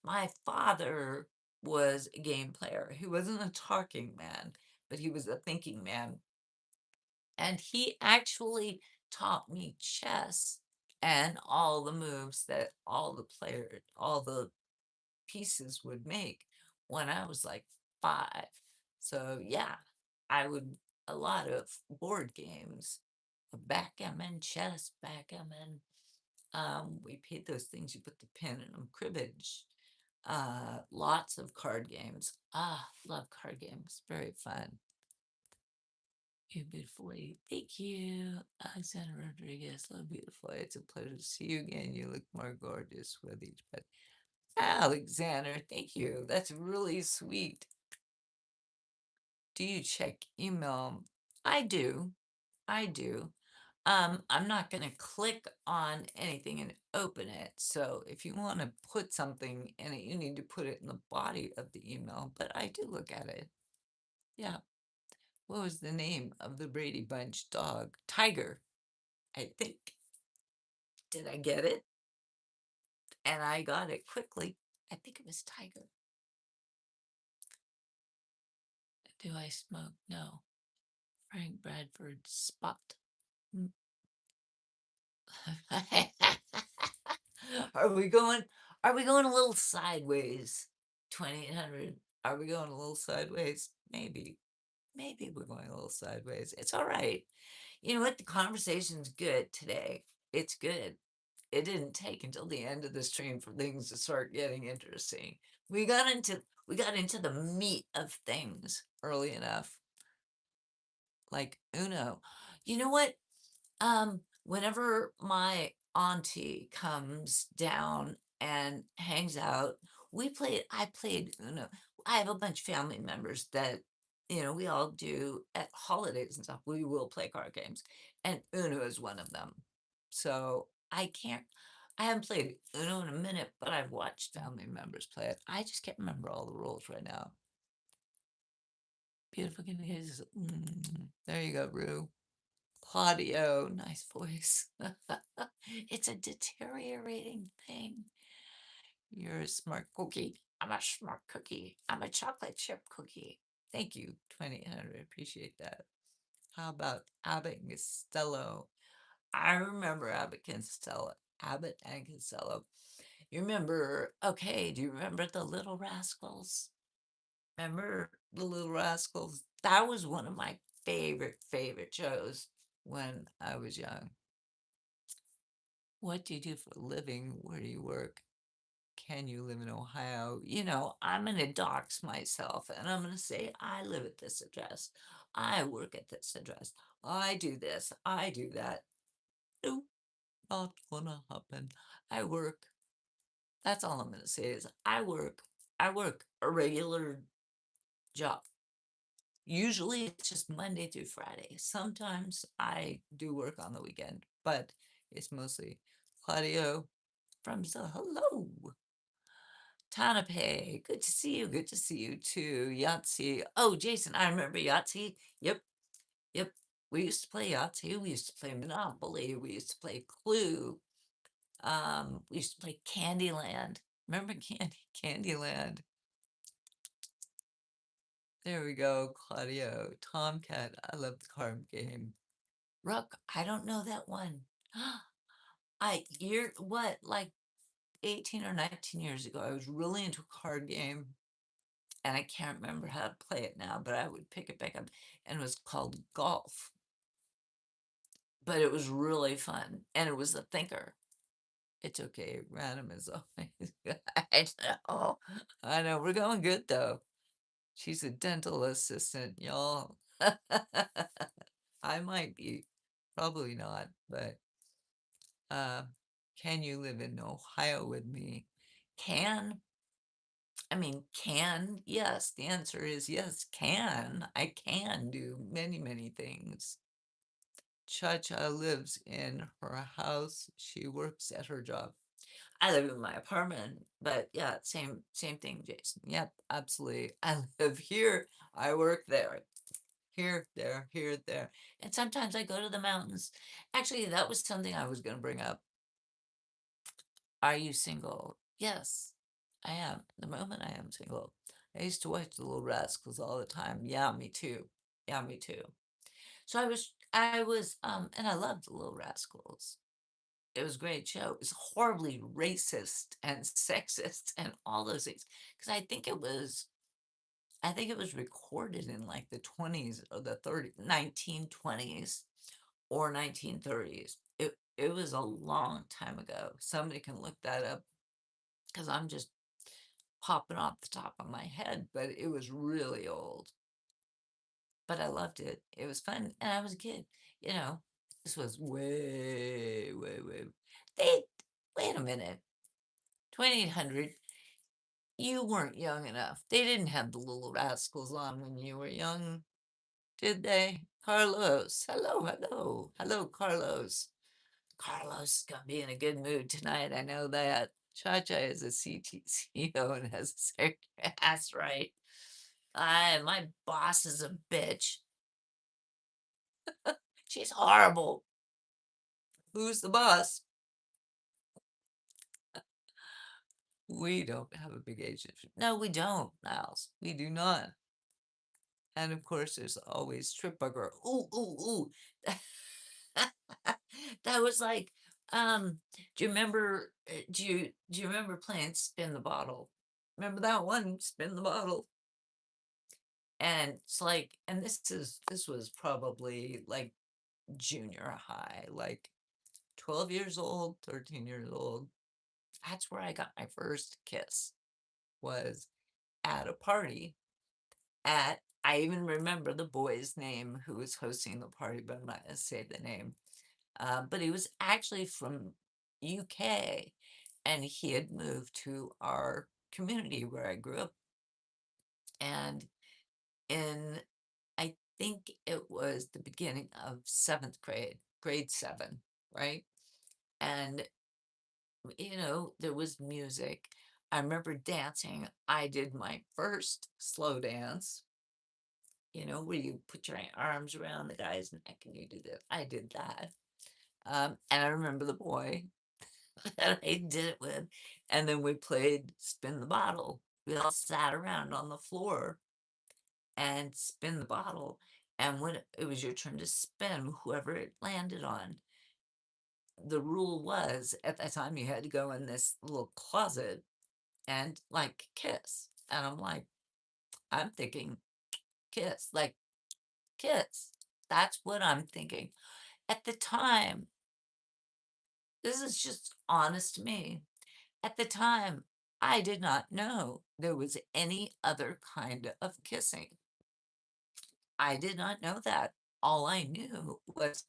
My father was a game player. He wasn't a talking man, but he was a thinking man. And he actually taught me chess and all the moves that all the pieces would make when I was like 5. So yeah, I would a lot of board games, backgammon, chess, backgammon. We paid those things. You put the pin in them. Cribbage. Lots of card games. Love card games. Very fun. You beautiful lady. Thank you, Alexander Rodriguez. Love beautiful. It's a pleasure to see you again. You look more gorgeous with each breath. Alexander, thank you. That's really sweet. Do you check email? I do. I do. I'm not going to click on anything and open it. So if you want to put something in it, you need to put it in the body of the email. But I do look at it. Yeah. What was the name of the Brady Bunch dog? Tiger, I think. Did I get it? And I got it quickly. I think it was Tiger. Do I smoke? No. Frank Bradford spot. Mm. Are we going are we going a little sideways? 2800. Are we going a little sideways? Maybe. Maybe we're going a little sideways. It's all right. You know what? The conversation's good today. It's good. It didn't take until the end of the stream for things to start getting interesting. We got into the meat of things early enough, like Uno. You know what? Whenever my auntie comes down and hangs out, I played Uno. I have a bunch of family members that, we all do at holidays and stuff. We will play card games, and Uno is one of them. So I haven't played Uno in a minute, but I've watched family members play it. I just can't remember all the rules right now. Beautiful guys. There you go, Rue. Claudio, nice voice. It's a deteriorating thing. You're a smart cookie. I'm a smart cookie. I'm a chocolate chip cookie. Thank you, 2800. Appreciate that. How about Abbott and Costello? I remember Abbott and Costello. Abbott and Costello. You remember, okay, do you remember the Little Rascals? Remember the Little Rascals? That was one of my favorite shows when I was young. What do you do for a living? Where do you work? Can you live in Ohio? I'm going to dox myself and I'm going to say, I live at this address. I work at this address. I do this. I do that. Nope, not gonna happen. I work. That's all I'm going to say is I work. I work a regular job. Usually it's just Monday through Friday. Sometimes I do work on the weekend, but it's mostly Claudio from hello. Tanape, good to see you. Good to see you too. Yahtzee. Oh, Jason, I remember Yahtzee. Yep, yep. We used to play Yahtzee. We used to play Monopoly. We used to play Clue. We used to play Candyland. Remember Candyland? There we go, Claudio. Tomcat. I love the card game. Rook. I don't know that one. You're what, like 18 or 19 years ago, I was really into a card game and I can't remember how to play it now, but I would pick it back up and it was called Golf. But it was really fun and it was a thinker. It's okay, random is always good. I know, we're going good though. She's a dental assistant, y'all. I might be, probably not, but uh, can you live in Ohio with me? Can yes, the answer is yes, can. I can do many things. Cha-Cha lives in her house. She works at her job. I live in my apartment, but yeah, same thing, Jason. Yep, absolutely. I live here, I work there. Here, there, here, there. And sometimes I go to the mountains. Actually, that was something I was going to bring up. Are you single? Yes, I am. The moment I am single. I used to watch the Little Rascals all the time. Yeah, me too. Yeah, me too. So and I loved the Little Rascals. It was a great show. It was horribly racist and sexist and all those things. Because I think it was recorded in like the 20s or the 1920s or 1930s. It was a long time ago. Somebody can look that up because I'm just popping off the top of my head, but it was really old. But I loved it. It was fun, and I was a kid. You know, this was way. They wait a minute, 2800. You weren't young enough. They didn't have the Little Rascals on when you were young, did they? Carlos, hello, Carlos. Carlos is gonna be in a good mood tonight. I know that. Cha-Cha is a CTCO and has a that's right. My boss is a bitch. She's horrible. Who's the boss? We don't have a big age difference. No, we don't, Niles. We do not. And of course, there's always Trip Bugger. Ooh, ooh, ooh. That was like, do you remember, do you remember playing Spin the Bottle? Remember that one, Spin the Bottle? And it's like, and this was probably like junior high, like 12 years old, 13 years old. That's where I got my first kiss, was at a party at, I even remember the boy's name who was hosting the party, but I'm not gonna say the name. But he was actually from UK, and he had moved to our community where I grew up. And in, I think it was the beginning of seventh grade, grade seven, right? And, there was music. I remember dancing. I did my first slow dance, where you put your arms around the guy's neck and you do this. I did that. And I remember the boy that I did it with. And then we played Spin the Bottle. We all sat around on the floor and spin the bottle. And when it was your turn to spin, whoever it landed on, the rule was at that time you had to go in this little closet and like kiss. And I'm thinking kiss, like kiss. That's what I'm thinking. At the time, this is just honest me. At the time, I did not know there was any other kind of kissing. I did not know that. All I knew was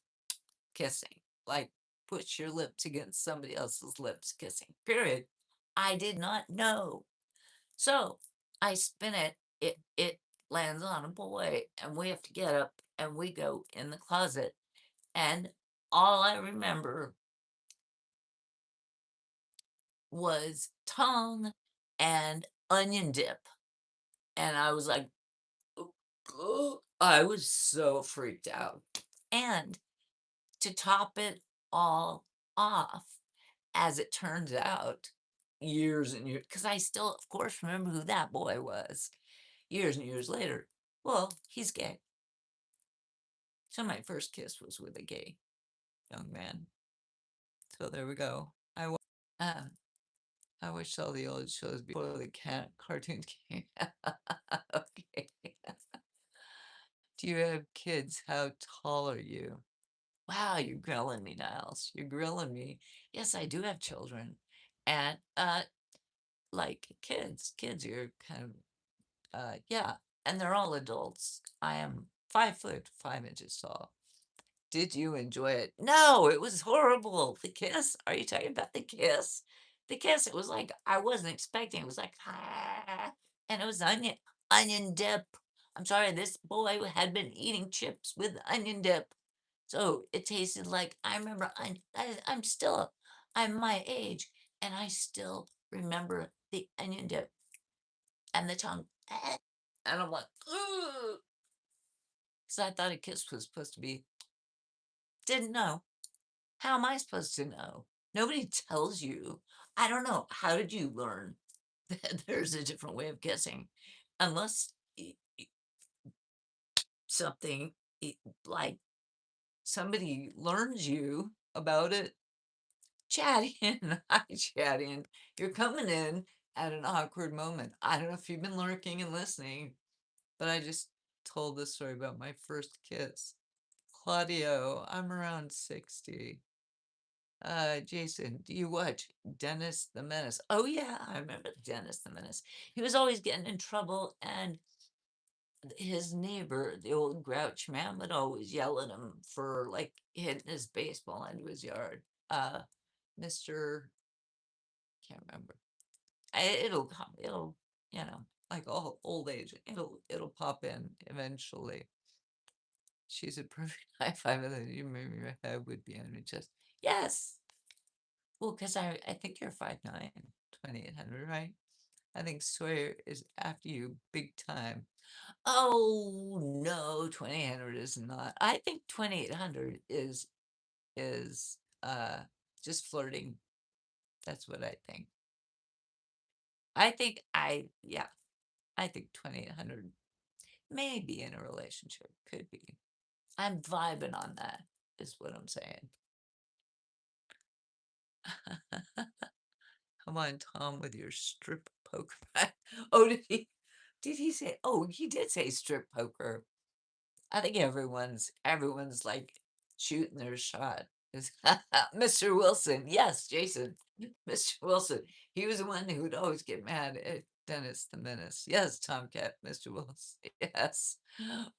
kissing, like push your lips against somebody else's lips kissing, period. I did not know. So I spin it, it lands on a boy, and we have to get up and we go in the closet. And all I remember was tongue and onion dip. And I was like, I was so freaked out. And to top it all off, as it turns out, years and years, because I still, of course, remember who that boy was years and years later. Well, he's gay. So my first kiss was with a gay young man. So there we go. Uh, I watched all the old shows before the cartoons came out. Okay. Do you have kids? How tall are you? Wow, you're grilling me, Niles. You're grilling me. Yes, I do have children. And like kids are kind of yeah, and they're all adults. I am 5 foot 5 inches tall. Did you enjoy it? No, it was horrible. The kiss. Are you talking about the kiss? The kiss, it was like I wasn't expecting. It was like, ah, and it was onion dip. I'm sorry, this boy had been eating chips with onion dip. So it tasted like, I remember, I'm my age, and I still remember the onion dip and the tongue. And I'm like, because I thought a kiss was supposed to be, didn't know. How am I supposed to know? Nobody tells you. I don't know. How did you learn that there's a different way of kissing? Unless something like somebody learns you about it. Chatting, hi, chatting. You're coming in at an awkward moment. I don't know if you've been lurking and listening, but I just told this story about my first kiss. Claudio, I'm around 60. Jason, do you watch Dennis the Menace? Oh yeah, I remember Dennis the Menace. He was always getting in trouble, and his neighbor, the old grouch man, would always yell at him for like hitting his baseball into his yard. Mr. Can't remember. It'll, like all old age, it'll pop in eventually. She's a perfect high five, and then you maybe your head would be on your chest. Yes. Well, because I think you're 5'9", 2800, right? I think Sawyer is after you big time. Oh no, 2800 is not. I think 2800 is just flirting. That's what I think. I think I yeah, I think 2800. maybe in a relationship, could be. I'm vibing on that, is what I'm saying. Come on, Tom, with your strip poker. Oh, did he say, oh, he did say strip poker. I think everyone's like shooting their shot. Mr. Wilson, yes, Jason, Mr. Wilson. He was the one who would always get mad at Dennis the Menace. Yes, Tomcat, Mr. Wilson. Yes,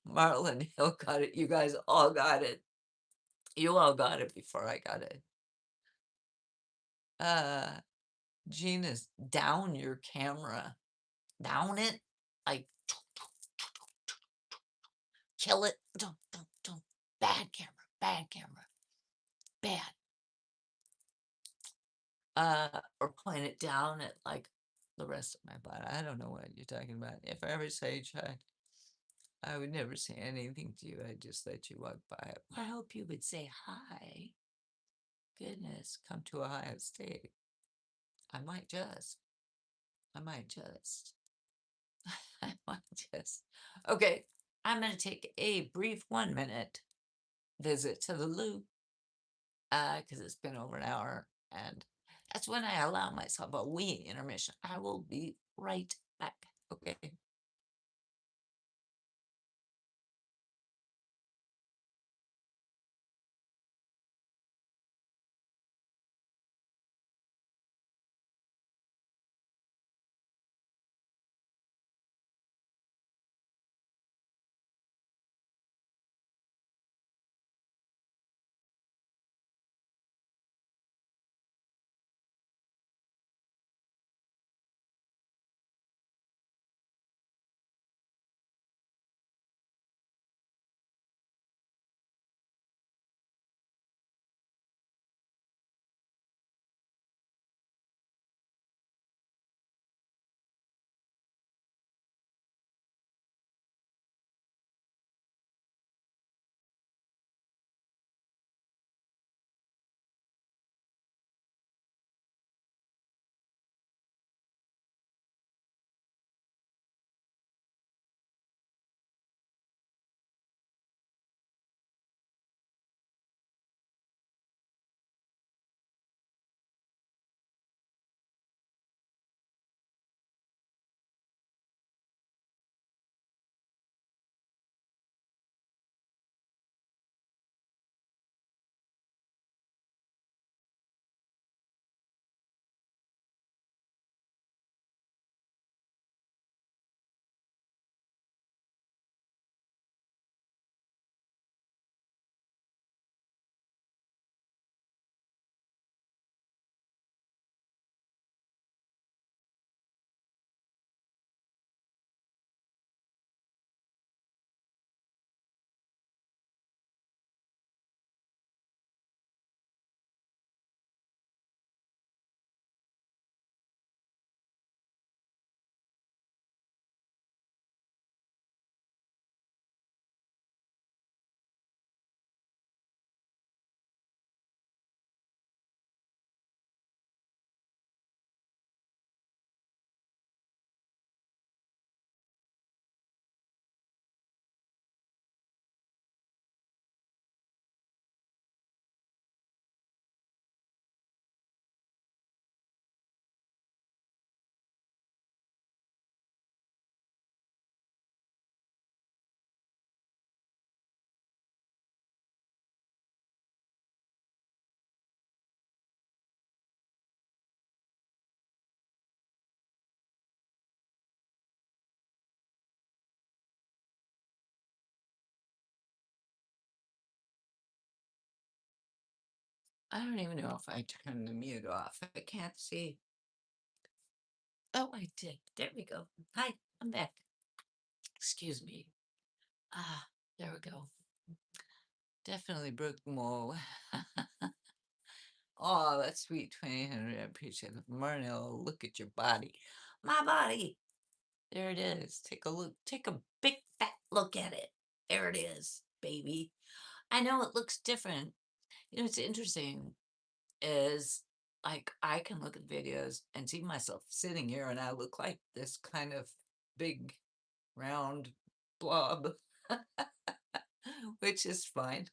Marlon Hill got it. You guys all got it. You all got it before I got it. Uh, Gina's down your camera. Down it, like kill it. Don't. Bad camera. Bad camera. Bad. Or point it down at like the rest of my body. I don't know what you're talking about. If I ever say hi, I would never say anything to you. I'd just let you walk by. I hope you would say hi. Goodness, come to Ohio State. I might just. I might just. I might just. Okay, I'm going to take a brief 1 minute visit to the loo because it's been over an hour, and that's when I allow myself a wee intermission. I will be right back. Okay. I don't even know if I turned the mute off. I can't see. Oh, I did. There we go. Hi, I'm back. Excuse me. Ah, there we go. Definitely broke the mold. Oh, that's sweet 2000. I appreciate it. Marnell, look at your body. My body. There it is. Take a look. Take a big fat look at it. There it is, baby. I know it looks different. You know, it's interesting is like I can look at videos and see myself sitting here and I look like this kind of big round blob, which is fine.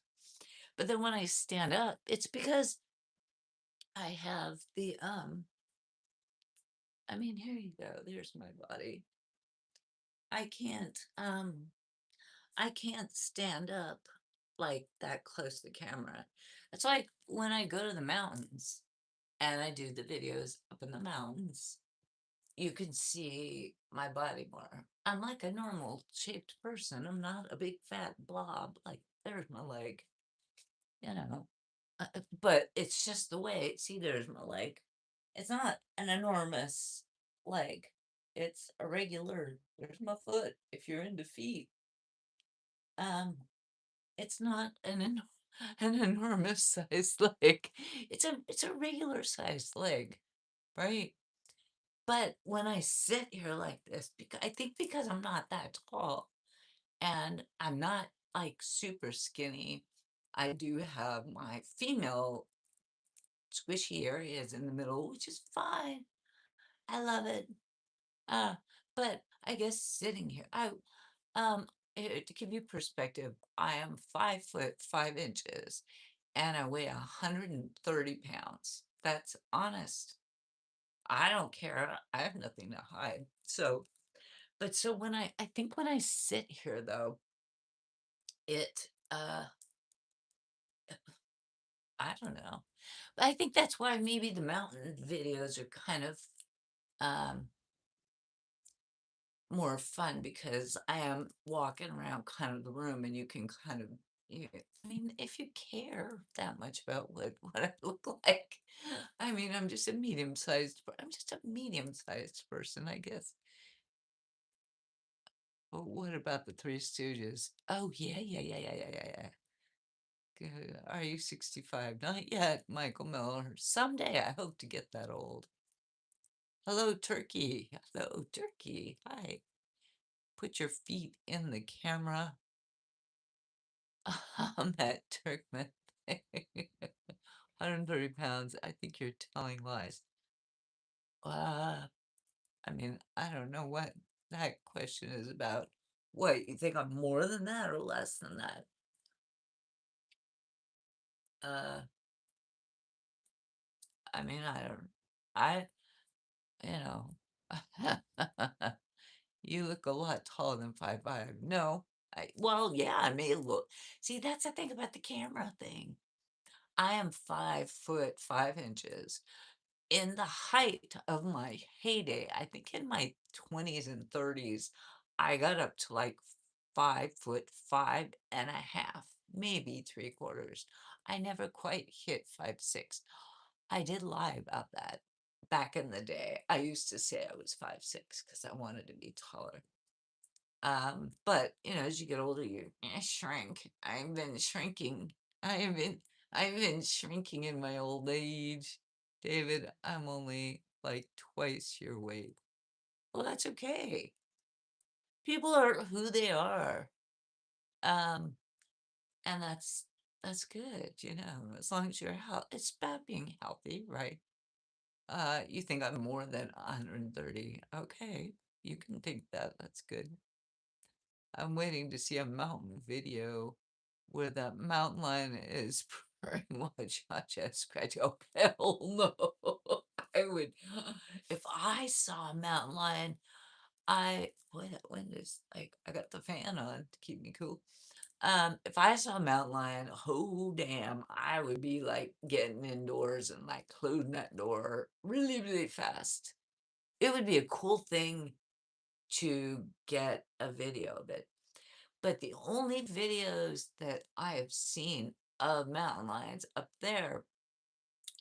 But then when I stand up, it's because I have I mean, here you go. There's my body. I can't, I can't stand up like that close to the camera. It's like when I go to the mountains and I do the videos up in the mountains, you can see my body more. I'm like a normal shaped person. I'm not a big fat blob. Like, there's my leg, you know. But it's just the way. See, there's my leg. It's not an enormous leg. It's a regular. There's my foot. If you're into feet, um, it's not an enormous sized leg. It's a regular sized leg, right? But when I sit here like this, because I think because I'm not that tall and I'm not like super skinny, I do have my female squishy areas in the middle, which is fine. I love it. Uh, but I guess sitting here, um to give you perspective, I am 5 foot 5 inches and I weigh 130 pounds. That's honest. I don't care. I have nothing to hide. So, but so when I think when I sit here though, it I don't know. But I think that's why maybe the mountain videos are kind of um more fun because I am walking around kind of the room and you can kind of I mean, if you care that much about what I look like, I mean, I'm just a medium-sized person, I guess. But what about the Three Stooges? Oh, yeah, yeah, yeah, yeah, yeah, yeah, yeah. Good. Are you 65? Not yet, Michael Miller. Someday I hope to get that old. Hello, Turkey. Hello, Turkey. Hi. Put your feet in the camera. On that Turkmen thing. 130 pounds. I think you're telling lies. Uh, I mean, I don't know what that question is about. What, you think I'm more than that or less than that? Uh, I mean, I, you know, you look a lot taller than 5'5". No, well, yeah, I may look. See, that's the thing about the camera thing. I am 5 foot 5 inches. In the height of my heyday, I think in my 20s and 30s, I got up to like 5 foot 5.5, maybe 3/4. I never quite hit 5'6". I did lie about that back in the day. I used to say I was 5'6" because I wanted to be taller. But you know, as you get older, you shrink. I've been shrinking. I have been I've been shrinking in my old age. David, I'm only like twice your weight. Well, that's okay. People are who they are. Um, and that's good, you know, as long as you're it's about being healthy, right? You think I'm more than 130. Okay, you can think that. That's good. I'm waiting to see a mountain video where that mountain lion is pretty much hot chest scratch. Oh, hell no. I would, if I saw a mountain lion, when there's like, I got the fan on to keep me cool. If I saw a mountain lion, oh, damn, I would be like getting indoors and like closing that door really, really fast. It would be a cool thing to get a video of it. But the only videos that I have seen of mountain lions up there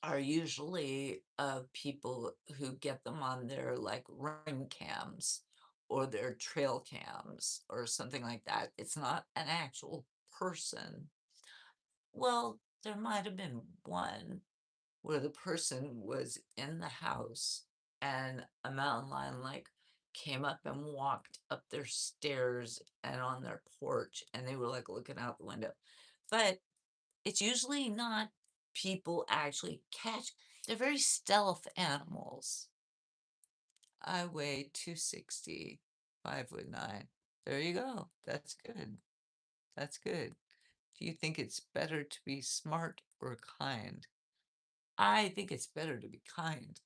are usually of people who get them on their like ring cams or their trail cams or something like that. It's not an actual person. Well, there might have been one where the person was in the house and a mountain lion like came up and walked up their stairs and on their porch and they were like looking out the window. But it's usually not people actually catch. They're very stealth animals. I weigh 260, 5'9". There you go. That's good. That's good. Do you think it's better to be smart or kind? I think it's better to be kind.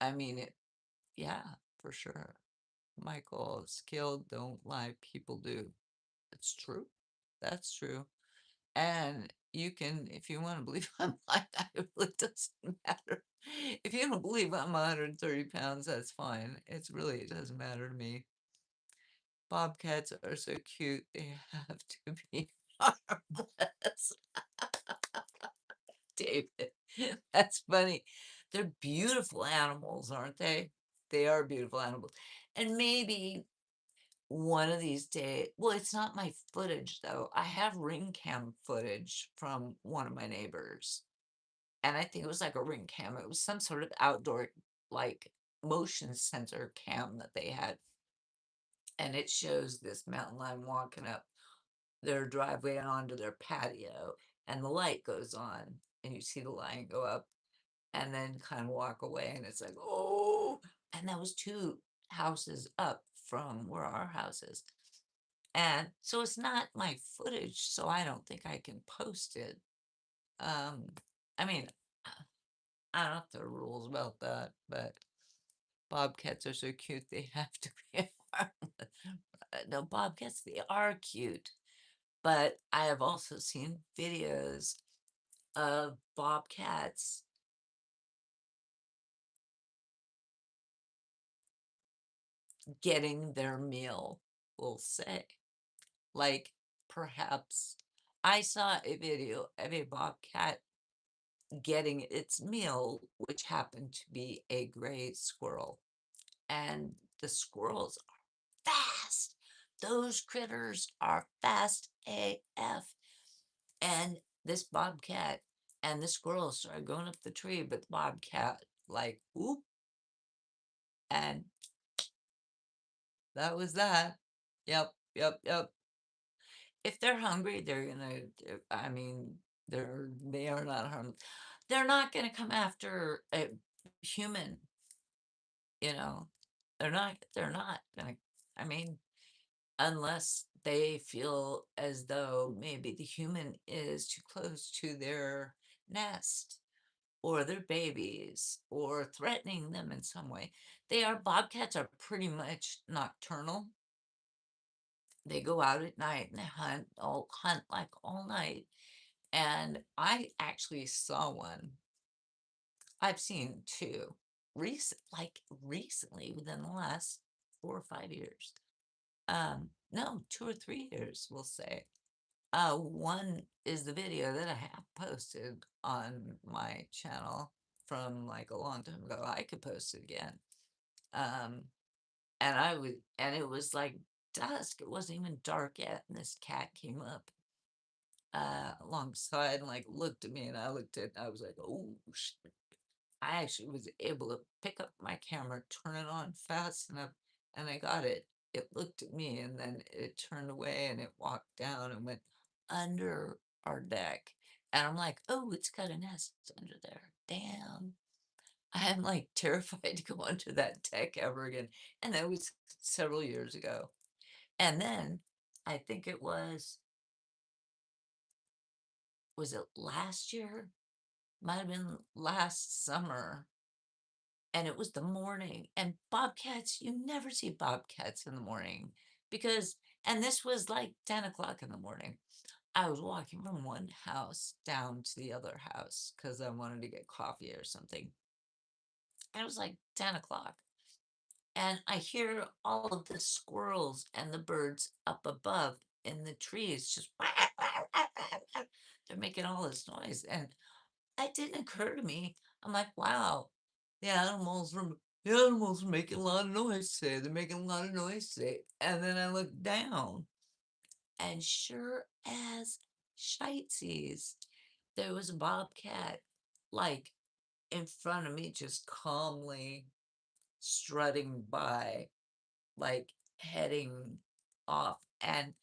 I mean it, yeah, for sure. Michael, skilled don't lie, people do. It's true. That's true. And you can, if you want to believe I'm like that, it really doesn't matter. If you don't believe I'm 130 pounds, that's fine. It's really, it doesn't matter to me. Bobcats are so cute, they have to be harmless. David, that's funny. They're beautiful animals, aren't they? They are beautiful animals. And maybe one of these days, well, it's not my footage though. I have ring cam footage from one of my neighbors. And I think it was like a ring cam. It was some sort of outdoor, like, motion sensor cam that they had. And it shows this mountain lion walking up their driveway and onto their patio. And the light goes on, and you see the lion go up and then kind of walk away. And it's like, oh, and that was two houses up from where our house is. And so it's not my footage, so I don't think I can post it. Um, I mean, I don't know if there are rules about that, but bobcats are so cute they have to be harmless. No, bobcats, they are cute, but I have also seen videos of bobcats getting their meal, we'll say. Like, perhaps I saw a video of a bobcat getting its meal, which happened to be a gray squirrel. And the squirrels are fast. Those critters are fast AF. And this bobcat and the squirrel started going up the tree, but the bobcat, like, whoop, and that was that. Yep, yep, yep. If they're hungry, they're gonna, I mean, they are not harmless. They're not gonna come after a human, you know. They're not gonna, I mean, unless they feel as though maybe the human is too close to their nest or their babies or threatening them in some way. Bobcats are pretty much nocturnal. They go out at night and they hunt like all night. And I actually saw one. I've seen two recently within the last 4 or 5 years. No, 2 or 3 years, we'll say. One is the video that I have posted on my channel from like a long time ago. I could post it again. Um, and it was like dusk. It wasn't even dark yet, and this cat came up alongside and like looked at me, and I looked at, I was like, oh, I actually was able to pick up my camera, turn it on fast enough, and I got it. It looked at me and then it turned away and it walked down and went under our deck. And I'm like, oh, it's got a nest under there. Damn. I'm like terrified to go under that deck ever again. And that was several years ago. And then I think was it last year? Might have been last summer, and it was the morning. And bobcats, you never see bobcats in the morning because, and this was like 10 o'clock in the morning. I was walking from one house down to the other house because I wanted to get coffee or something. And it was like 10 o'clock. And I hear all of the squirrels and the birds up above in the trees just they're making all this noise. And it didn't occur to me. I'm like, wow, the animals are making a lot of noise today. They're making a lot of noise today. And then I looked down, and sure as shitesies, there was a bobcat, like in front of me, just calmly strutting by, like heading off. And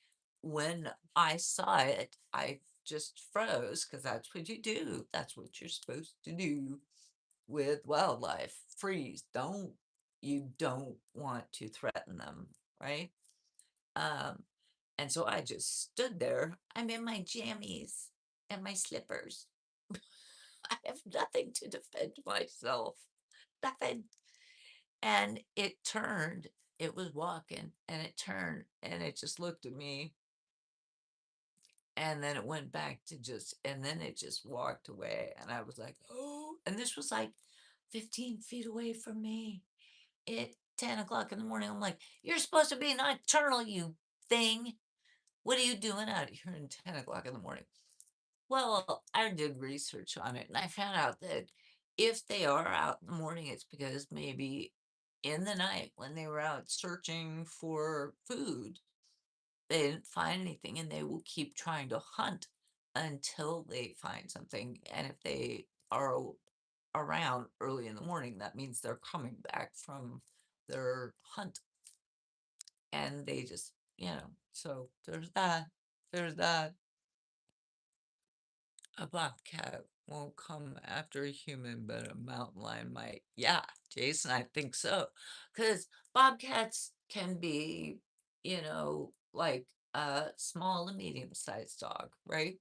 when I saw it, I just froze because that's what you do. That's what you're supposed to do with wildlife. Freeze. Don't, you don't want to threaten them, right? Um, and so I just stood there. I'm in my jammies and my slippers. I have nothing to defend myself. Nothing. And it turned. It was walking and it turned and it just looked at me and then it went back to just and then it just walked away and I was like, "Oh," and this was like 15 feet away from me at 10 o'clock in the morning. I'm like, "You're supposed to be nocturnal, you thing. What are you doing out here at 10 o'clock in the morning?" Well, I did research on it and I found out that if they are out in the morning, it's because maybe in the night when they were out searching for food, they didn't find anything and they will keep trying to hunt until they find something. And if they are around early in the morning, that means they're coming back from their hunt and they just, so there's that. There's that. A bobcat won't come after a human, but a mountain lion might. Yeah, Jason, I think so. Because bobcats can be, like a small to medium-sized dog, right?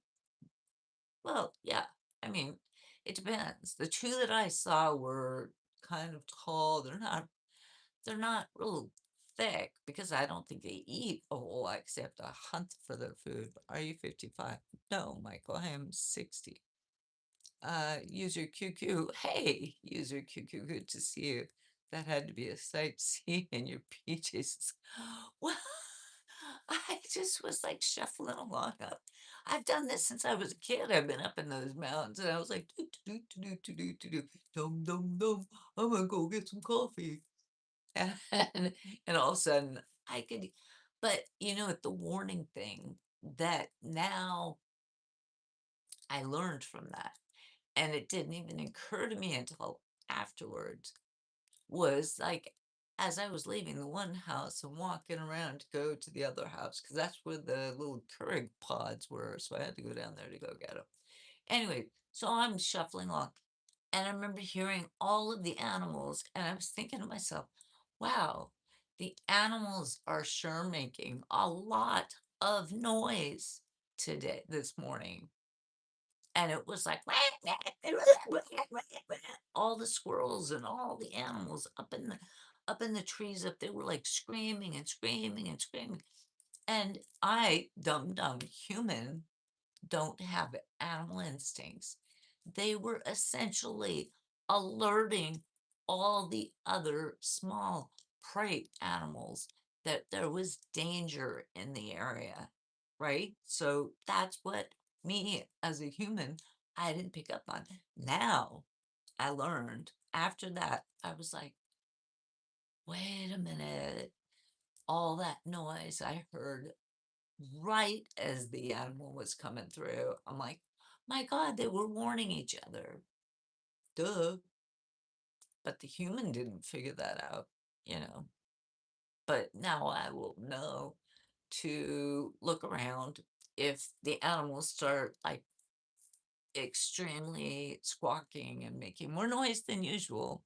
Well, yeah. I mean, it depends. The two that I saw were kind of tall. They're not real thick because I don't think they eat a whole lot because they have to hunt for their food. Are you 55? No, Michael, I am 60. User QQ. Hey, user QQ, good to see you. That had to be a sight to see in your PJs. Well, I just was like shuffling along up. I've done this since I was a kid. I've been up in those mountains and I was like, do, do, do, do, do, do, do, dum, dum, dum. I'm gonna go get some coffee. And, and all of a sudden I could, but the warning thing that now I learned from that and it didn't even occur to me until afterwards was like as I was leaving the one house and walking around to go to the other house because that's where the little Keurig pods were, so I had to go down there to go get them. Anyway, so I'm shuffling along and I remember hearing all of the animals and I was thinking to myself, wow, the animals are sure making a lot of noise today this morning and it was like all the squirrels and all the animals up in the trees up there were like screaming and screaming and screaming. And I, dumb human, don't have animal instincts. They were essentially alerting all the other small prey animals that there was danger in the area, right? So that's what me as a human, I didn't pick up on. Now I learned after that, I was like, wait a minute, all that noise I heard right as the animal was coming through. I'm like, my God, they were warning each other. Duh. But the human didn't figure that out, you know. But now I will know to look around if the animals start like extremely squawking and making more noise than usual.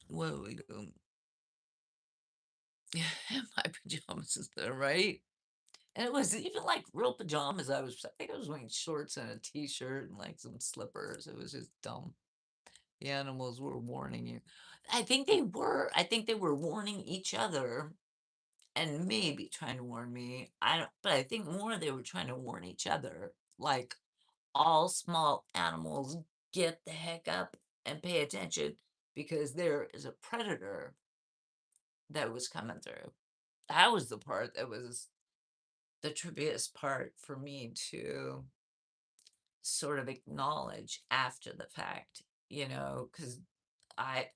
What are we doing? My pajamas is there, right? And it was even like real pajamas. I think I was wearing shorts and a t-shirt and like some slippers. It was just dumb. The animals were warning you. I think they were. I think they were warning each other and maybe trying to warn me. I don't, but I think more they were trying to warn each other. Like all small animals, get the heck up and pay attention because there is a predator that was coming through. That was the part that was the trippiest part for me to sort of acknowledge after the fact, because I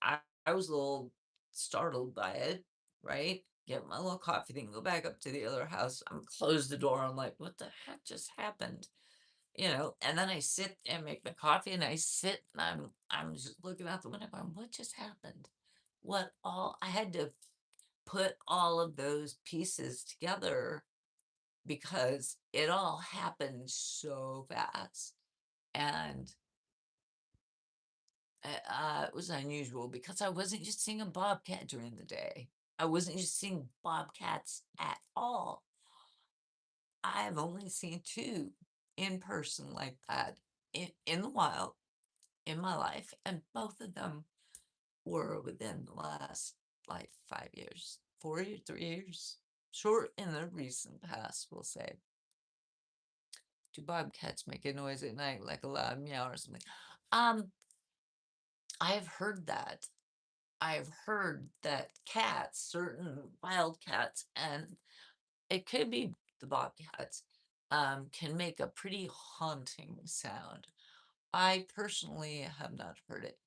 was a little startled by it, right? Get my little coffee thing, go back up to the other house. I'm close the door. I'm like, what the heck just happened? And then I sit and make my coffee and I sit and I'm just looking out the window going, what just happened? What all I had to put all of those pieces together because it all happened so fast. And It was unusual because I wasn't just seeing a bobcat during the day. I wasn't just seeing bobcats at all. I've only seen two in person like that in the wild in my life, and both of them were within the last like 5 years, 4 years, 3 years, short in the recent past, we'll say. Do bobcats make a noise at night like a loud meow or something? Um, I've heard that. I've heard that cats, certain wild cats, and it could be the bobcats, can make a pretty haunting sound. I personally have not heard it.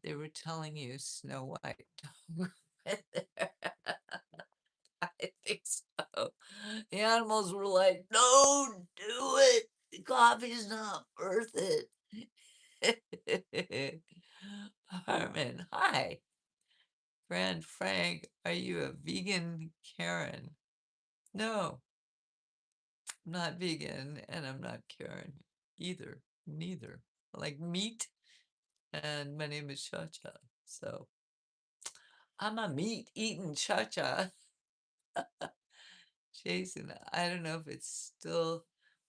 They were telling you Snow White. I think so. The animals were like, "Don't do it. The coffee's not worth it." Harmon, hi. Friend Frank, are you a vegan Karen? No, I'm not vegan and I'm not Karen either. Neither. I like meat and my name is Cha-Cha. So I'm a meat eating Cha-Cha. Jason, I don't know if it's still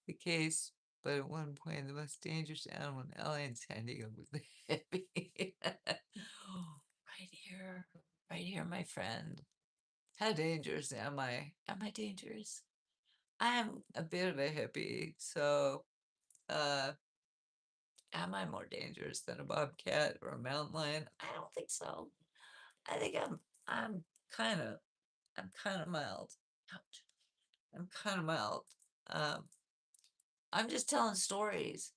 the case, but at one point the most dangerous animal in LA and San Diego was the hippie. Right here, my friend. How dangerous am I? Am I dangerous? I am a bit of a hippie, so uh, am I more dangerous than a bobcat or a mountain lion? I don't think so. I think I'm kind of I'm kind of mild. Ouch. I'm kind of mild. Um, I'm just telling stories.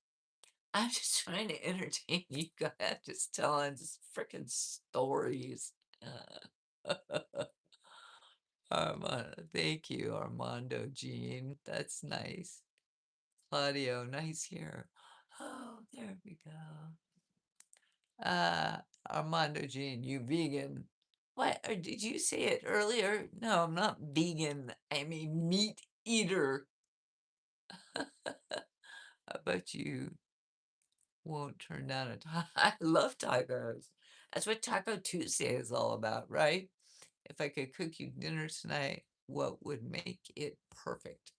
I'm just trying to entertain you guys, just telling just freaking stories. Uh, Armando, thank you, Armando Jean. That's nice. Claudio, nice here. Oh, there we go. Uh, Armando Jean, you vegan. What? Or did you say it earlier? No, I'm not vegan. I'm a meat eater. I bet you won't turn down a taco. I love tacos. That's what Taco Tuesday is all about, right? If I could cook you dinner tonight, what would make it perfect?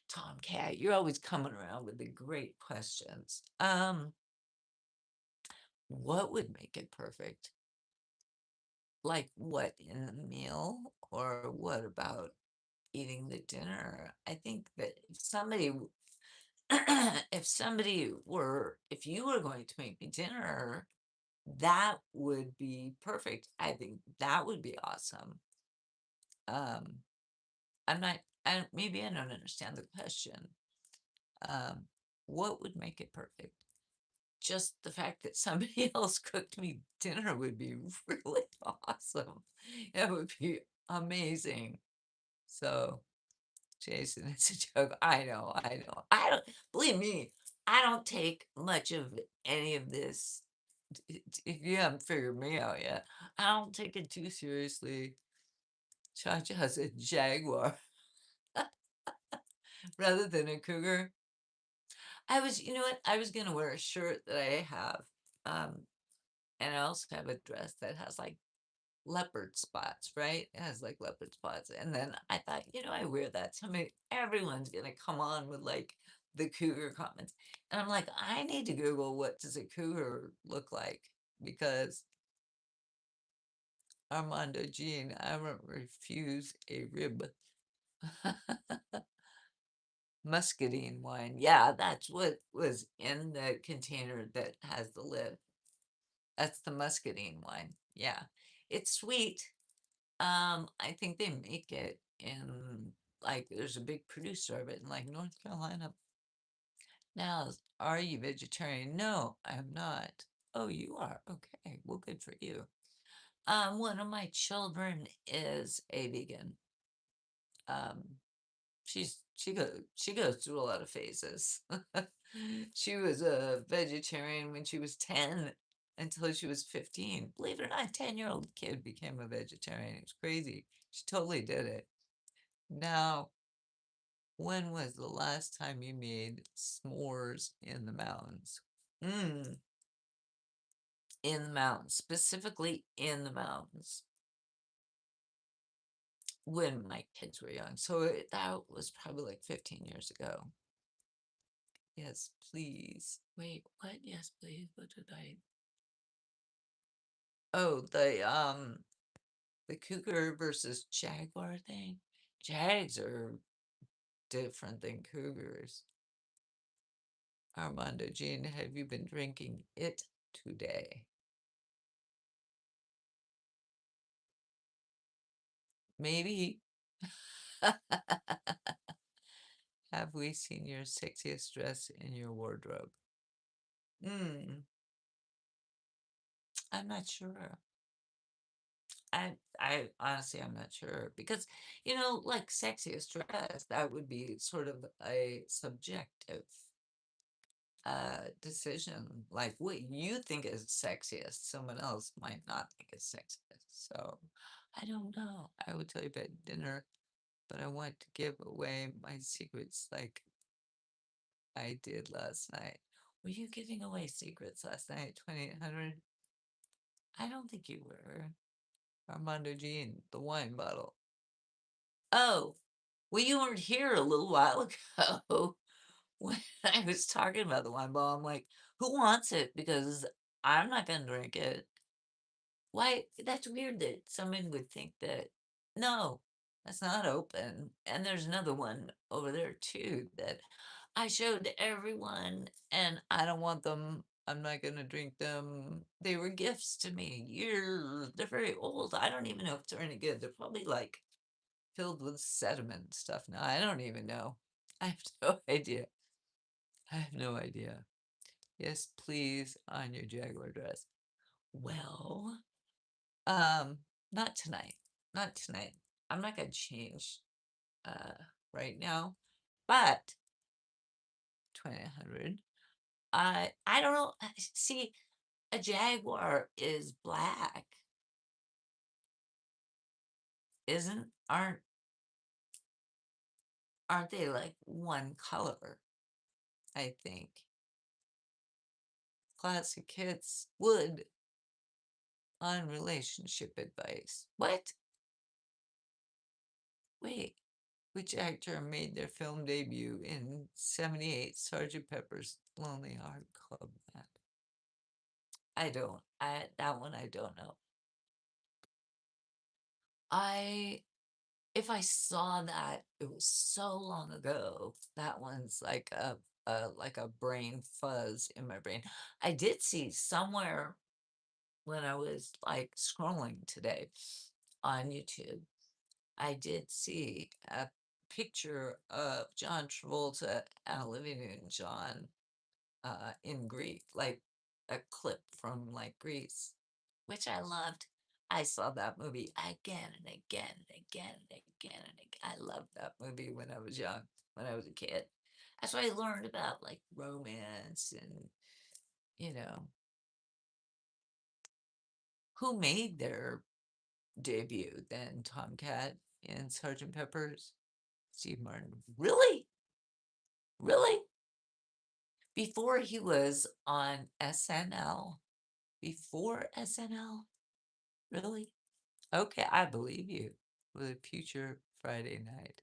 Tomcat, you're always coming around with the great questions. What would make it perfect? Like what in the meal, or what about eating the dinner? I think that if you were going to make me dinner, that would be perfect. I think that would be awesome. Um, maybe I don't understand the question. Um, what would make it perfect? Just the fact that somebody else cooked me dinner would be really awesome. It would be amazing. So, Jason, it's a joke. I know, I know. I don't believe me. I don't take much of any of this. If you haven't figured me out yet, I don't take it too seriously. Cha-Cha's a jaguar rather than a cougar. You know what? I was gonna wear a shirt that I have, um, and I also have a dress that has like leopard spots, right? It has like leopard spots. And then I thought, I wear that. Everyone's gonna come on with like the cougar comments. And I'm like, I need to Google what does a cougar look like because Armando Jean, I won't refuse a rib. Muscadine wine. Yeah, that's what was in the container that has the lid. That's the muscadine wine. Yeah. It's sweet. I think they make it in like there's a big producer of it in like North Carolina. Now, are you vegetarian? No, I'm not. Oh, you are? Okay. Well, good for you. One of my children is a vegan. Um, she goes through a lot of phases. She was a vegetarian when she was 10 until she was 15. Believe it or not, a 10-year-old kid became a vegetarian. It was crazy. She totally did it. Now, when was the last time you made s'mores in the mountains? Mm, in the mountains, specifically in the mountains when my kids were young. So that was probably like 15 years ago. Yes, please. Wait, what? Yes, please. What did I? Oh, the cougar versus jaguar thing. Jags are different than cougars. Armando Jean, have you been drinking it today? Maybe. Have we seen your sexiest dress in your wardrobe? Hmm. I'm not sure. I honestly, I'm not sure because, like sexiest dress, that would be sort of a subjective decision. Like what you think is sexiest, someone else might not think is sexiest. So I don't know. I would tell you about dinner, but I want to give away my secrets like I did last night. Were you giving away secrets last night, 2800? I don't think you were. Armando Jean, the wine bottle. Oh, well, you weren't here a little while ago when I was talking about the wine bottle. I'm like, who wants it? Because I'm not going to drink it. Why? That's weird that someone would think that. No, that's not open. And there's another one over there too that I showed to everyone, and I don't want them. I'm not going to drink them. They were gifts to me. Years. They're very old. I don't even know if they're any good. They're probably like filled with sediment and stuff now. I don't even know. I have no idea. I have no idea. Yes, please, on your Jaguar dress. Well, um, not tonight. Not tonight. I'm not gonna change right now. But 2000. I don't know. See, a Jaguar is black, isn't aren't they like one color? I think. Classic Hits would on relationship advice. What? Wait, which actor made their film debut in '78 Sergeant Pepper's Lonely Heart Club Band? I don't. That one I don't know. I if I saw that, it was so long ago. That one's like a brain fuzz in my brain. I did see somewhere when I was like scrolling today on YouTube, I did see a picture of John Travolta and Olivia Newton-John in Greece, like a clip from like Greece, which I loved. I saw that movie again and again and again and again and again. I loved that movie when I was young, when I was a kid. That's why I learned about like romance and you know who made their debut then Tomcat and Sergeant Pepper's. Steve Martin. Really? Really? Before he was on SNL? Before SNL? Really? Okay, I believe you. With a future Friday night.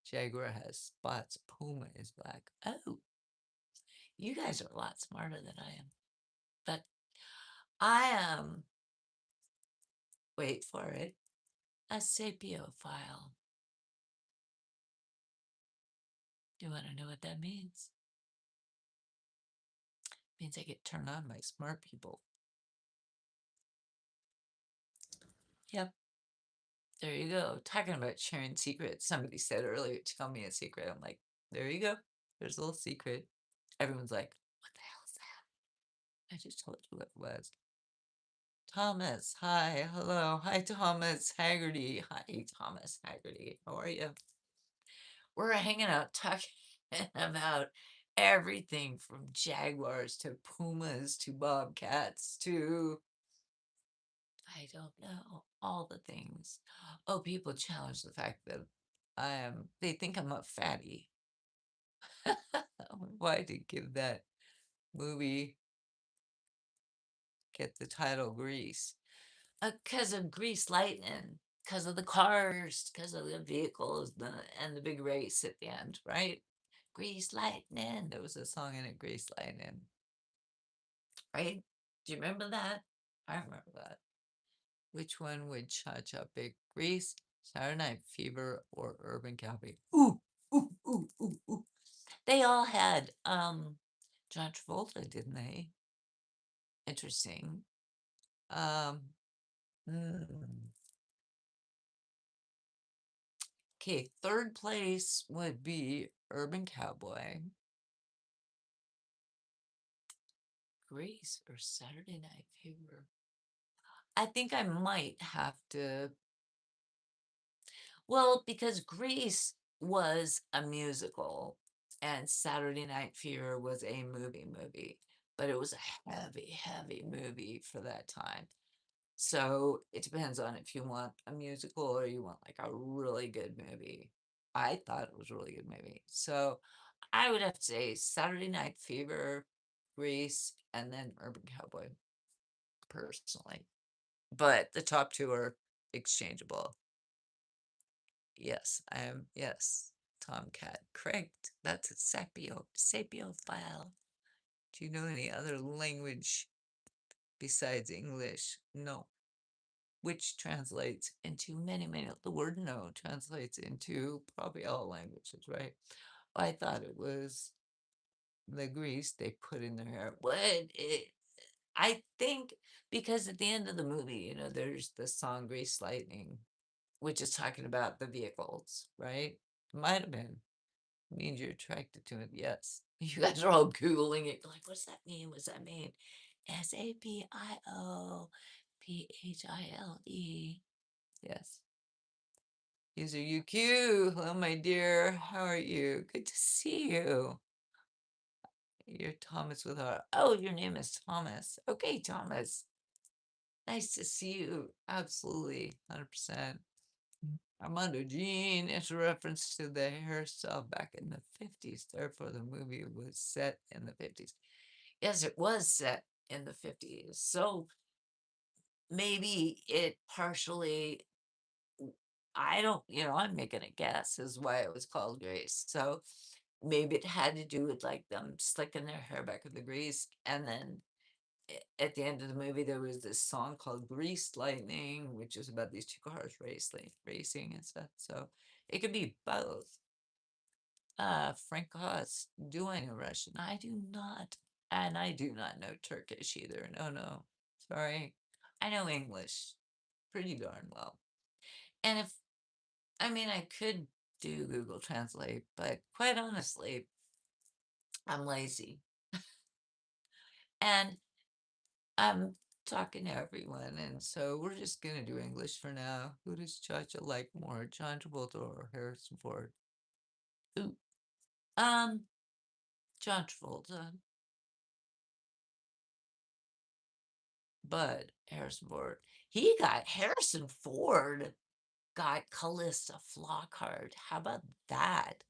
Jaguar has spots. Puma is black. Oh, you guys are a lot smarter than I am. But I am, wait for it, a sapiophile. Do you want to know what that means? It means I get turned on by smart people. Yep. There you go. Talking about sharing secrets. Somebody said earlier, tell me a secret. I'm like, there you go. There's a little secret. Everyone's like, what the hell is that? I just told you what it was. Thomas, hi, hello. Hi, Thomas Haggerty. Hi, Thomas Haggerty. How are you? We're hanging out talking about everything from jaguars to pumas to bobcats to I don't know, all the things. Oh, people challenge the fact that they think I'm a fatty. Why did give that movie? get the title Grease? Because of Grease Lightning, because of the cars, because of the vehicles, and the big race at the end, right? Grease Lightning. There was a song in it, Grease Lightning, right? Do you remember that? I remember that. Which one would Cha Cha pick? Grease, Saturday Night Fever, or Urban Cowboy? Ooh, ooh, ooh, ooh, ooh. They all had John Travolta, didn't they? Interesting. Um, hmm. Okay, third place would be Urban Cowboy, Grease, or Saturday Night Fever. I think I might have to. Well, because Grease was a musical and Saturday Night Fever was a movie, but it was a heavy, heavy movie for that time. So it depends on if you want a musical or you want like a really good movie. I thought it was a really good movie. So I would have to say Saturday Night Fever, Grease, and then Urban Cowboy, personally. But the top two are exchangeable. Yes, I am. Yes, Tomcat. Correct. That's a sapiophile. Do you know any other language besides English? No. Which translates into many, many. The word no translates into probably all languages, right? I thought it was the grease they put in their hair. I think because at the end of the movie, there's the song Grease Lightning, which is talking about the vehicles, right? Might have been. Means you're attracted to it. Yes. You guys are all Googling it. Like, what's that mean? What's that mean? Sapiophilie. Yes. User UQ. Hello, my dear. How are you? Good to see you. You're Thomas with a. Oh, your name is Thomas. Okay, Thomas. Nice to see you. Absolutely. 100%. Armando Jean is a reference to the hairstyle back in the 50s. Therefore, the movie was set in the 50s. Yes, it was set in the 50s. So maybe it partially, I don't, I'm making a guess is why it was called Grace. So maybe it had to do with like them slicking their hair back with the grease. And then at the end of the movie, there was this song called Grease Lightning, which is about these two cars racing and stuff. So it could be both. Frank Haas, do I know Russian? I do not. And I do not know Turkish either. No, no. Sorry. I know English pretty darn well. And I could do Google Translate, but quite honestly, I'm lazy. And I'm talking to everyone, and so we're just gonna do English for now. Who does Chacha like more, John Travolta or Harrison Ford? Ooh, um, John Travolta, but Harrison Ford. Harrison Ford got Callista Flockhart. How about that?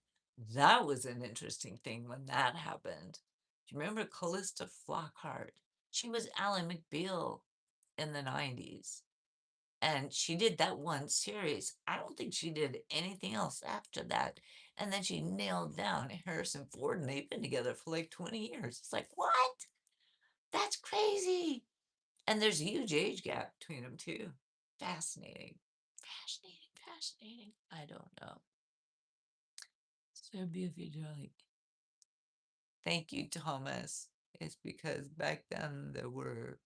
That was an interesting thing when that happened. Do you remember Callista Flockhart? She was Ally McBeal in the 90s. And she did that one series. I don't think she did anything else after that. And then she nailed down Harrison Ford, and they've been together for like 20 years. It's like, what? That's crazy. And there's a huge age gap between them, too. Fascinating. Fascinating, fascinating. I don't know. So beautiful, darling. Thank you, Thomas. It's because back then there were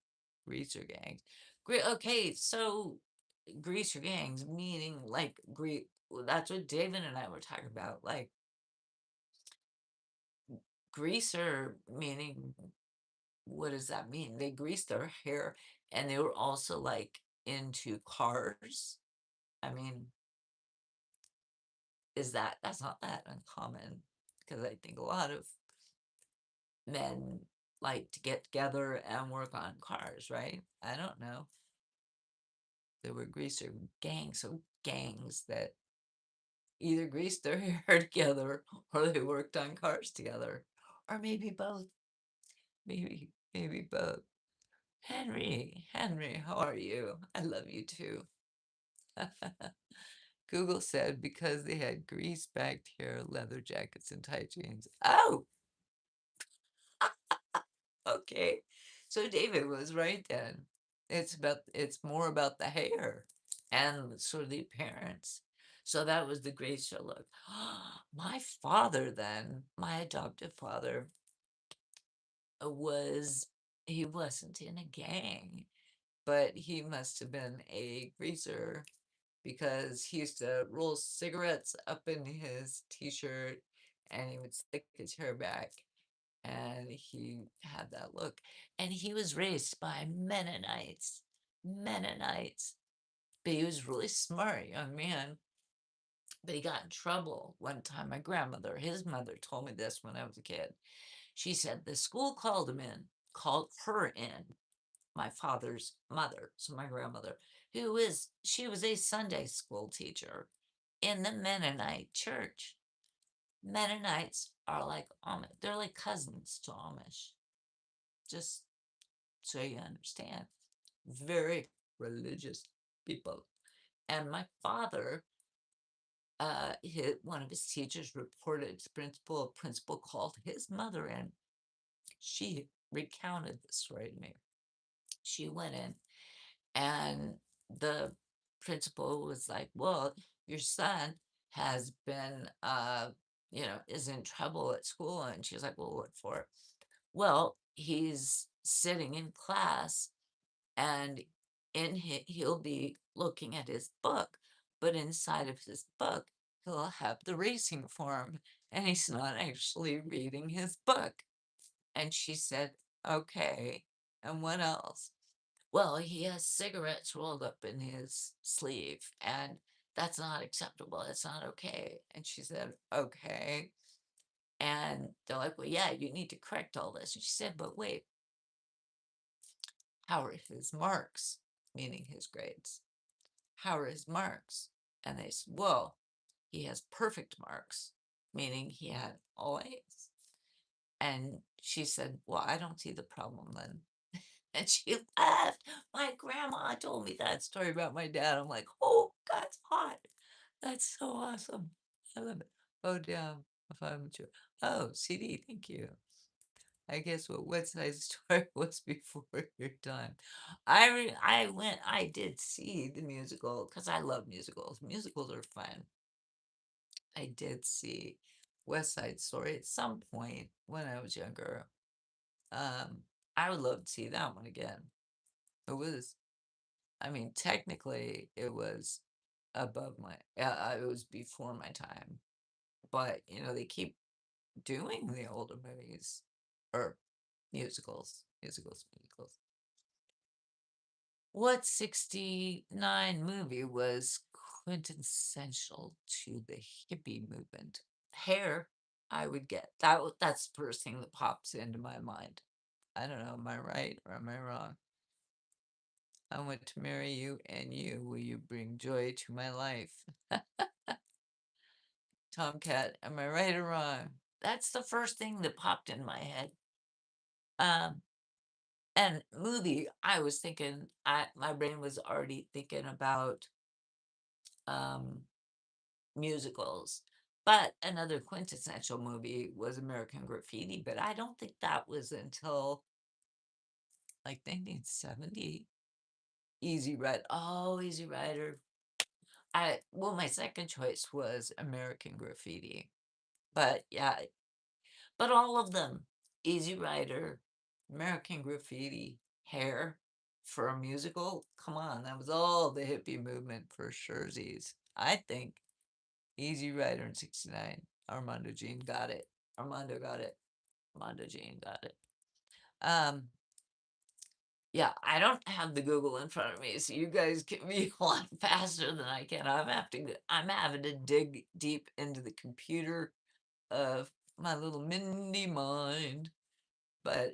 greaser gangs. Great. Okay, so greaser gangs meaning like great. That's what David and I were talking about. Like greaser meaning, what does that mean? They greased their hair, and they were also like into cars. I mean, that's not that uncommon because I think a lot of men like to get together and work on cars, right? I don't know. There were greaser gangs, so gangs that either greased their hair together or they worked on cars together. Or maybe both. Maybe both. Henry, how are you? I love you too. Google said because they had grease-backed hair, leather jackets, and tight jeans. Oh, okay. So David was right then. It's more about the hair and sort of the appearance. So that was the great show look. My father then, my adoptive father, was he wasn't in a gang, but he must have been a greaser because he used to roll cigarettes up in his t-shirt and he would slick his hair back and he had that look. And he was raised by Mennonites. But he was really smart, young man. But he got in trouble one time. My grandmother, his mother, told me this when I was a kid. She said the school called her in, my father's mother, so my grandmother, she was a Sunday school teacher in the Mennonite church. Mennonites are like Amish, they're like cousins to Amish, just so you understand. Very religious people. And my father, one of his teachers reported to principal. Principal called his mother in. She recounted the story to me. She went in and the principal was like, well, your son has been, is in trouble at school. And she's like, well, what for? Well, he's sitting in class and he'll be looking at his book, but inside of his book, he'll have the racing form and he's not actually reading his book. And she said, okay. And what else? Well, he has cigarettes rolled up in his sleeve, and that's not acceptable. That's not okay. And she said, okay. And they're like, well, yeah, you need to correct all this. And she said, but wait, how are his marks? Meaning his grades. How are his marks? And they said, well, he has perfect marks, meaning he had all A's. And she said, well, I don't see the problem then. And she laughed. My grandma told me that story about my dad. I'm like, oh, that's hot. That's so awesome. I love it. Oh, damn. If I'm mature. Oh, CD, thank you. I guess what West Side Story was before your time. I did see the musical because I love musicals. Musicals are fun. I did see West Side Story at some point when I was younger. Um, I would love to see that one again. It was, I mean, technically it was it was before my time, but they keep doing the older movies or musicals. What 69 movie was quintessential to the hippie movement? Hair, I would get. That's the first thing that pops into my mind. I don't know, am I right or am I wrong? I want to marry you and you. Will you bring joy to my life? Tomcat, am I right or wrong? That's the first thing that popped in my head. Um, and movie, I was thinking, my brain was already thinking about um, musicals. But another quintessential movie was American Graffiti, but I don't think that was until like 1970. Easy Rider. Oh, Easy Rider. My second choice was American Graffiti. But yeah, but all of them. Easy Rider, American Graffiti, Hair for a musical. Come on, that was all the hippie movement for surezies. I think Easy Rider in 69. Armando Jean got it. Armando got it. Armando Jean got it. Um, yeah, I don't have the Google in front of me, so you guys can be a lot faster than I can. I'm having to dig deep into the computer of my little Mindy mind. But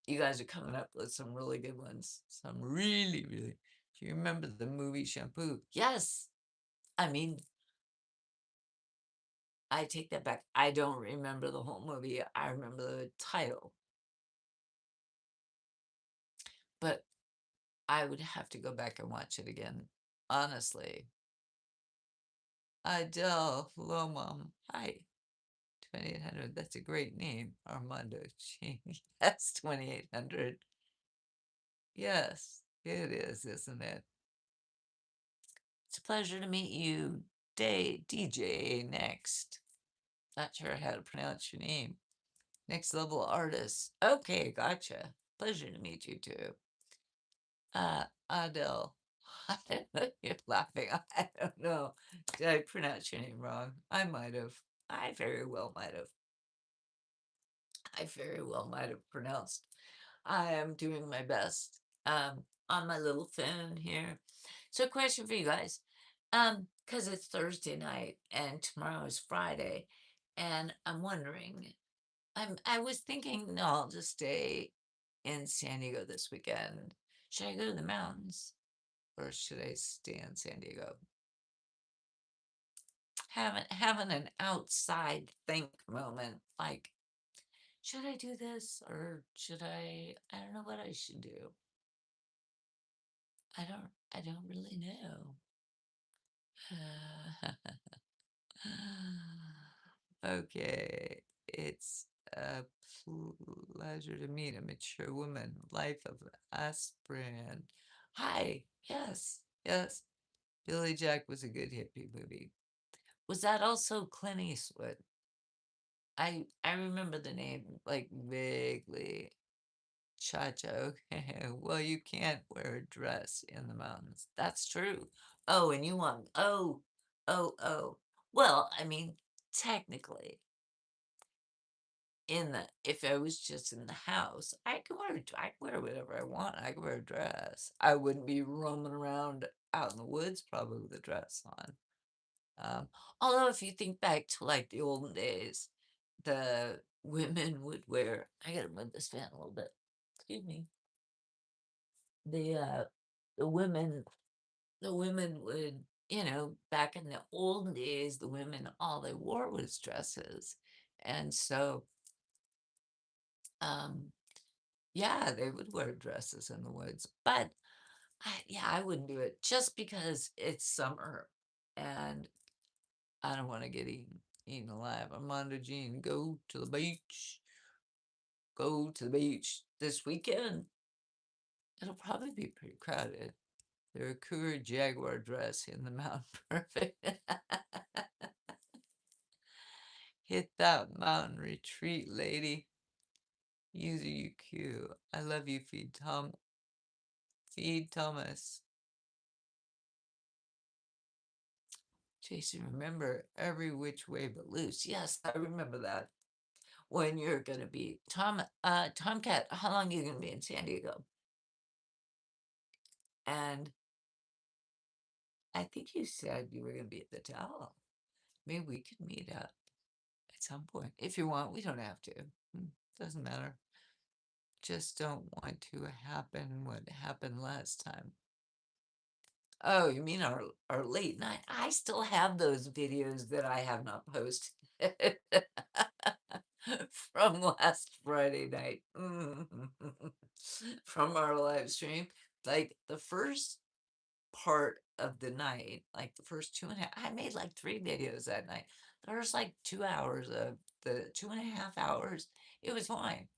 you guys are coming up with some really good ones. Some really, really. Do you remember the movie Shampoo? Yes. I mean, I take that back. I don't remember the whole movie. I remember the title. But I would have to go back and watch it again, honestly. Adele, hello, Mom. Hi. 2800, that's a great name. Armando Ching. Yes, 2800. Yes, it is, isn't it? It's a pleasure to meet you, DJ Next. Not sure how to pronounce your name. Next level artist. Okay, gotcha. Pleasure to meet you too. Adele. I don't know, you're laughing. I don't know. Did I pronounce your name wrong? I might have. I very well might have. I very well might have pronounced. I am doing my best on my little phone here. So, question for you guys, because it's Thursday night and tomorrow is Friday, and I'm wondering, I was thinking, no, I'll just stay in San Diego this weekend. Should I go to the mountains or should I stay in San Diego? Having an outside think moment, like, should I do this or should I don't know what I should do. I don't really know. Okay, it's a pleasure to meet a mature woman. Life of aspirant. Hi, yes, yes. Billy Jack was a good hippie movie. Was that also Clint Eastwood? I remember the name like vaguely. Cha-cha, okay. Well, you can't wear a dress in the mountains. That's true. Oh, and you want, oh. Well, I mean, technically, if I was just in the house, I could wear whatever I want. I could wear a dress. I wouldn't be roaming around out in the woods probably with a dress on. Um, Although if you think back to like the olden days, the women would wear, I gotta move this fan a little bit. Excuse me. the uh the women the women would, back in the old days, the women, all they wore was dresses. And so um yeah, they would wear dresses in the woods, but I wouldn't do it just because it's summer and I don't want to get eaten alive. Armando Jean, go to the beach this weekend. It'll probably be pretty crowded. Their Cougar Jaguar dress in the Mount Perfect. Hit that mountain retreat, lady. User UQ. I love you, Feed Thomas. Jason, remember every which way but loose. Yes, I remember that. When you're gonna be Tomcat, how long are you gonna be in San Diego? And I think you said you were gonna be at the Tower. Maybe we could meet up at some point. If you want, we don't have to. Doesn't matter. Just don't want to happen what happened last time. Oh, you mean our late night? I still have those videos that I have not posted from last Friday night. From our live stream. Like the first part of the night, like the first 2.5, I made like 3 videos that night. The first like 2 hours of the 2.5 hours, it was fine.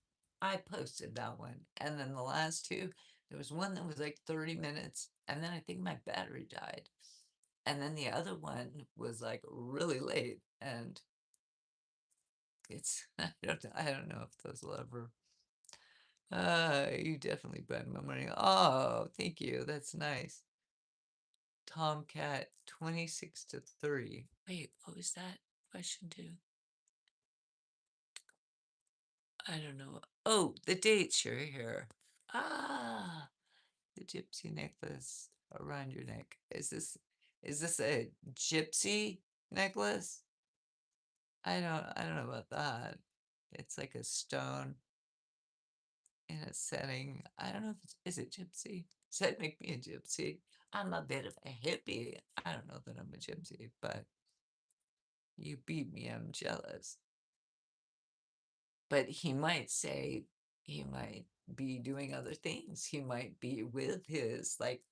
I posted that one. And then the last two, there was one that was like 30 minutes, and then I think my battery died. And then the other one was like really late, and it's I don't know if those will ever. You definitely bet my money. Oh, thank you. That's nice. Tomcat 26 to 30. Wait, what was that question two? I don't know. Oh, the dates you're here. Ah, the gypsy necklace around your neck. Is this a gypsy necklace? I don't know about that. It's like a stone in a setting. I don't know if is it gypsy? Does that make me a gypsy? I'm a bit of a hippie. I don't know that I'm a gypsy, but you beat me, I'm jealous. But he might say, He might be doing other things. He might be with his, like,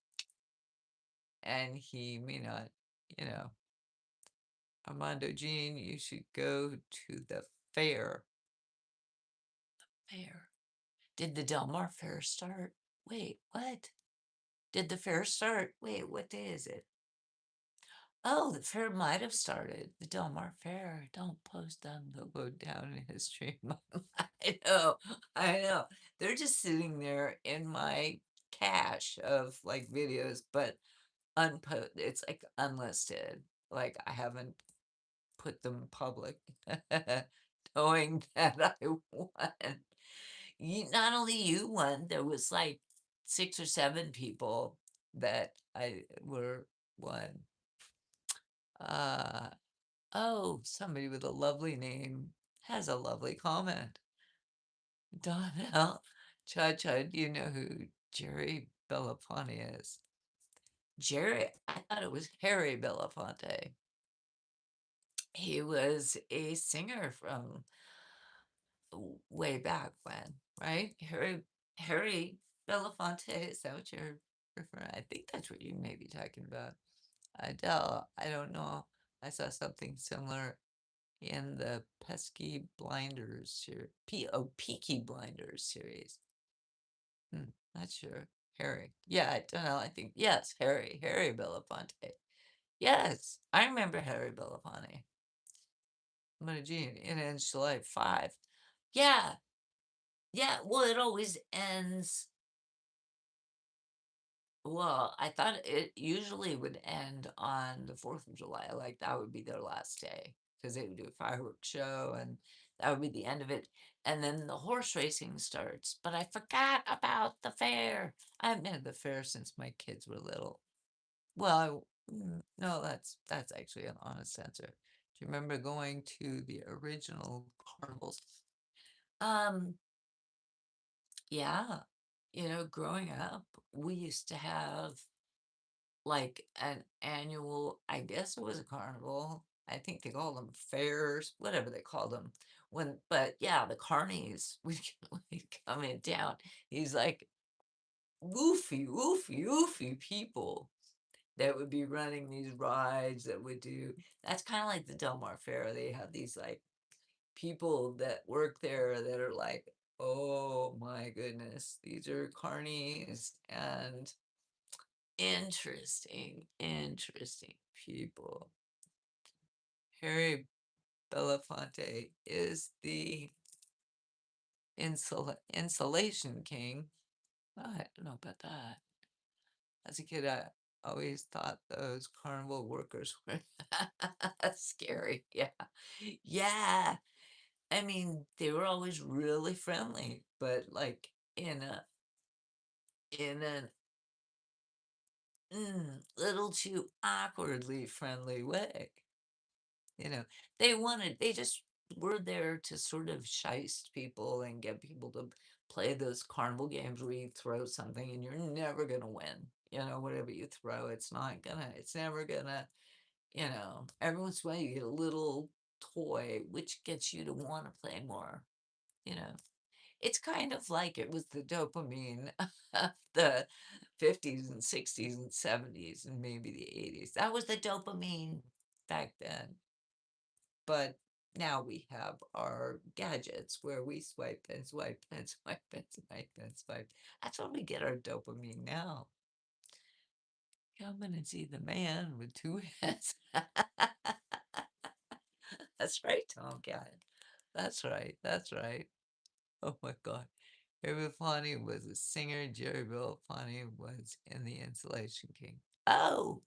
and he may not, you know. Armando Jean, you should go to the fair. Fair. Did the Del Mar Fair start? Wait, what? Did the fair start? Wait, what day is it? Oh, the fair might have started. The Del Mar Fair. Don't post them. They'll go down in history. I know. I know. They're just sitting there in my cache of like videos, but unpost. It's like unlisted. Like I haven't put them public, knowing that I won. Not only you won, there was like 6 or 7 people that I were won. Uh, oh, somebody with a lovely name has a lovely comment. Donnell, Cha-Cha, do you know who Jerry Belafonte is? Jerry, I thought it was Harry Belafonte. He was a singer from way back when, right? Harry Belafonte, is that what you're referring? I think that's what you may be talking about. Adele, I don't know. I saw something similar in the Pesky Blinders series. Peaky Blinders series. Not sure. Harry. Yeah, I don't know. I think yes, Harry Belafonte. Yes, I remember Harry Belafonte. Medellin, it ends July 5. Yeah, yeah. Well, it always ends. Well, I thought it usually would end on the 4th of July. Like that would be their last day because they would do a fireworks show and that would be the end of it. And then the horse racing starts. But I forgot about the fair. I haven't been to the fair since my kids were little. Well, no, that's actually an honest answer. Do you remember going to the original carnivals? Um, yeah. Growing up, we used to have like an annual, I guess it was a carnival. I think they called them fairs, whatever they called them. But yeah, the carnies would come in town. He's like woofy, woofy, woofy people that would be running these rides that would do. That's kind of like the Del Mar Fair. They have these like people that work there that are like, oh my goodness, these are carnies and interesting people. Harry Belafonte is the insulation king. Oh, I don't know about that. As a kid, I always thought those carnival workers were scary. Yeah. Yeah. I mean, they were always really friendly, but like in an little too awkwardly friendly way. You know, they just were there to sort of shiest people and get people to play those carnival games where you throw something and you're never gonna win. Whatever you throw, it's never gonna, every once in a while you get a little toy which gets you to want to play more, you know. It's kind of like it was the dopamine of the 50s and 60s and 70s and maybe the 80s. That was the dopamine back then. But now we have our gadgets where we swipe and swipe and swipe and swipe and swipe. That's when we get our dopamine now. Come in and see the man with two heads. That's right, Tom Cat. That's right. That's right. Oh my God. Harry Belafonte was a singer. Jerry Belafonte was in the Insulation King. Oh,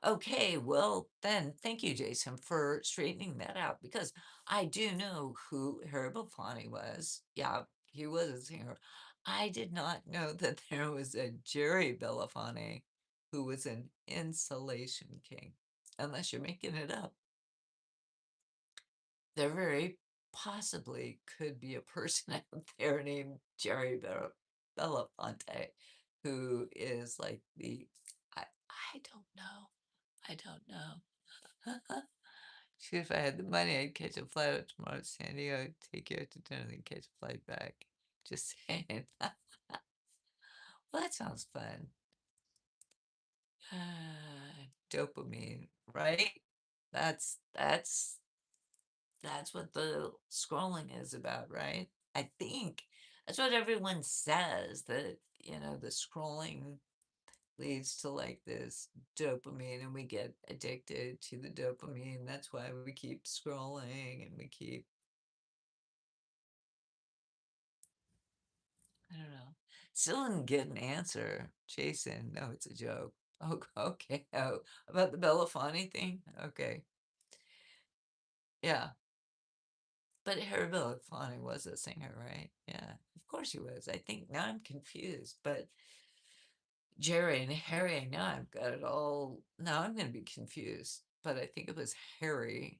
okay, well then, thank you, Jason, for straightening that out because I do know who Harry Belafonte was. Yeah, he was a singer. I did not know that there was a Jerry Belafonte who was an Insulation King, unless you're making it up. There very possibly could be a person out there named Jerry Belafonte who is like I don't know. I don't know. See, if I had the money, I'd catch a flight out tomorrow to San Diego, take you out to dinner, then catch a flight back. Just saying. Well, that sounds fun. Dopamine, right? That's that's that's what the scrolling is about, right? I think that's what everyone says that, the scrolling leads to like this dopamine and we get addicted to the dopamine. That's why we keep scrolling and we keep, I don't know. Still didn't get an answer. Jason, no, it's a joke. Oh, okay. Oh, about the Belafonte thing? Okay. Yeah. But Harry Belafonte was a singer, right? Yeah, of course he was. I think now I'm confused, but Jerry and Harry, now I've got it all. Now I'm going to be confused, but I think it was Harry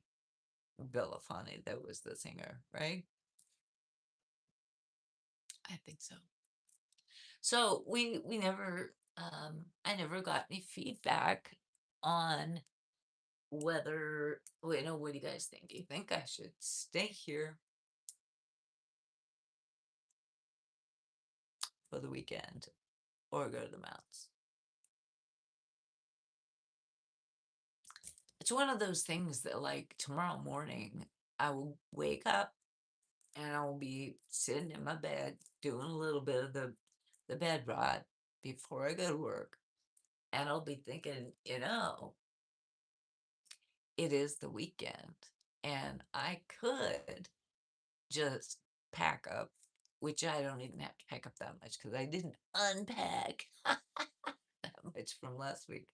Belafonte that was the singer, right? I think so. So we never I never got any feedback on whether what do you guys think? Do you think I should stay here for the weekend or go to the mountains? It's one of those things that like tomorrow morning I will wake up and I will be sitting in my bed doing a little bit of the bed rot before I go to work. And I'll be thinking, it is the weekend and I could just pack up, which I don't even have to pack up that much because I didn't unpack that much from last week.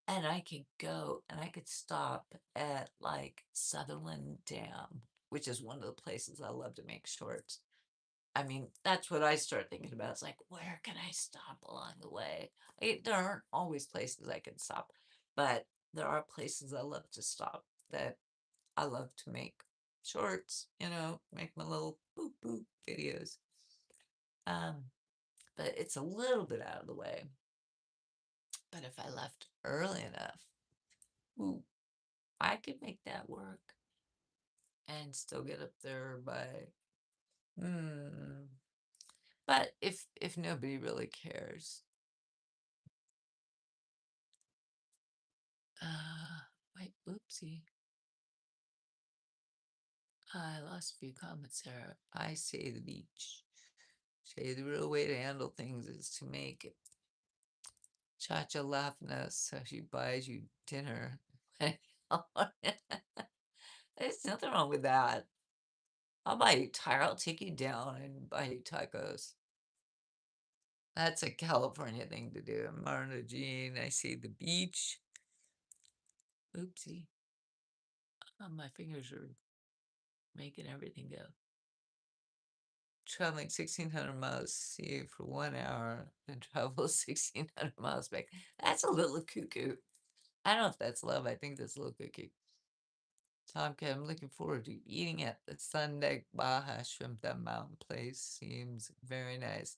And I could go and I could stop at like Sutherland Dam, which is one of the places I love to make shorts. I mean, that's what I start thinking about. It's like, where can I stop along the way? There aren't always places I can stop, but there are places I love to stop that I love to make shorts, make my little boop boop videos. Um, but it's a little bit out of the way. But if I left early enough, ooh, I could make that work and still get up there by hmm. But if nobody really cares, wait, oopsie, I lost a few comments there. I say the beach. Say the real way to handle things is to make Cha-Cha laugh so she buys you dinner. There's nothing wrong with that. I'll buy you I'll take you down and buy you tacos. That's a California thing to do. Marna Jean, I see the beach. Oopsie. My fingers are making everything go. Traveling 1,600 miles, see you for 1 hour, then travel 1,600 miles back. That's a little cuckoo. I don't know if that's love. I think that's a little cuckoo. Tomcat, I'm looking forward to eating at the Sunday Baja Shrimp. That mountain place seems very nice.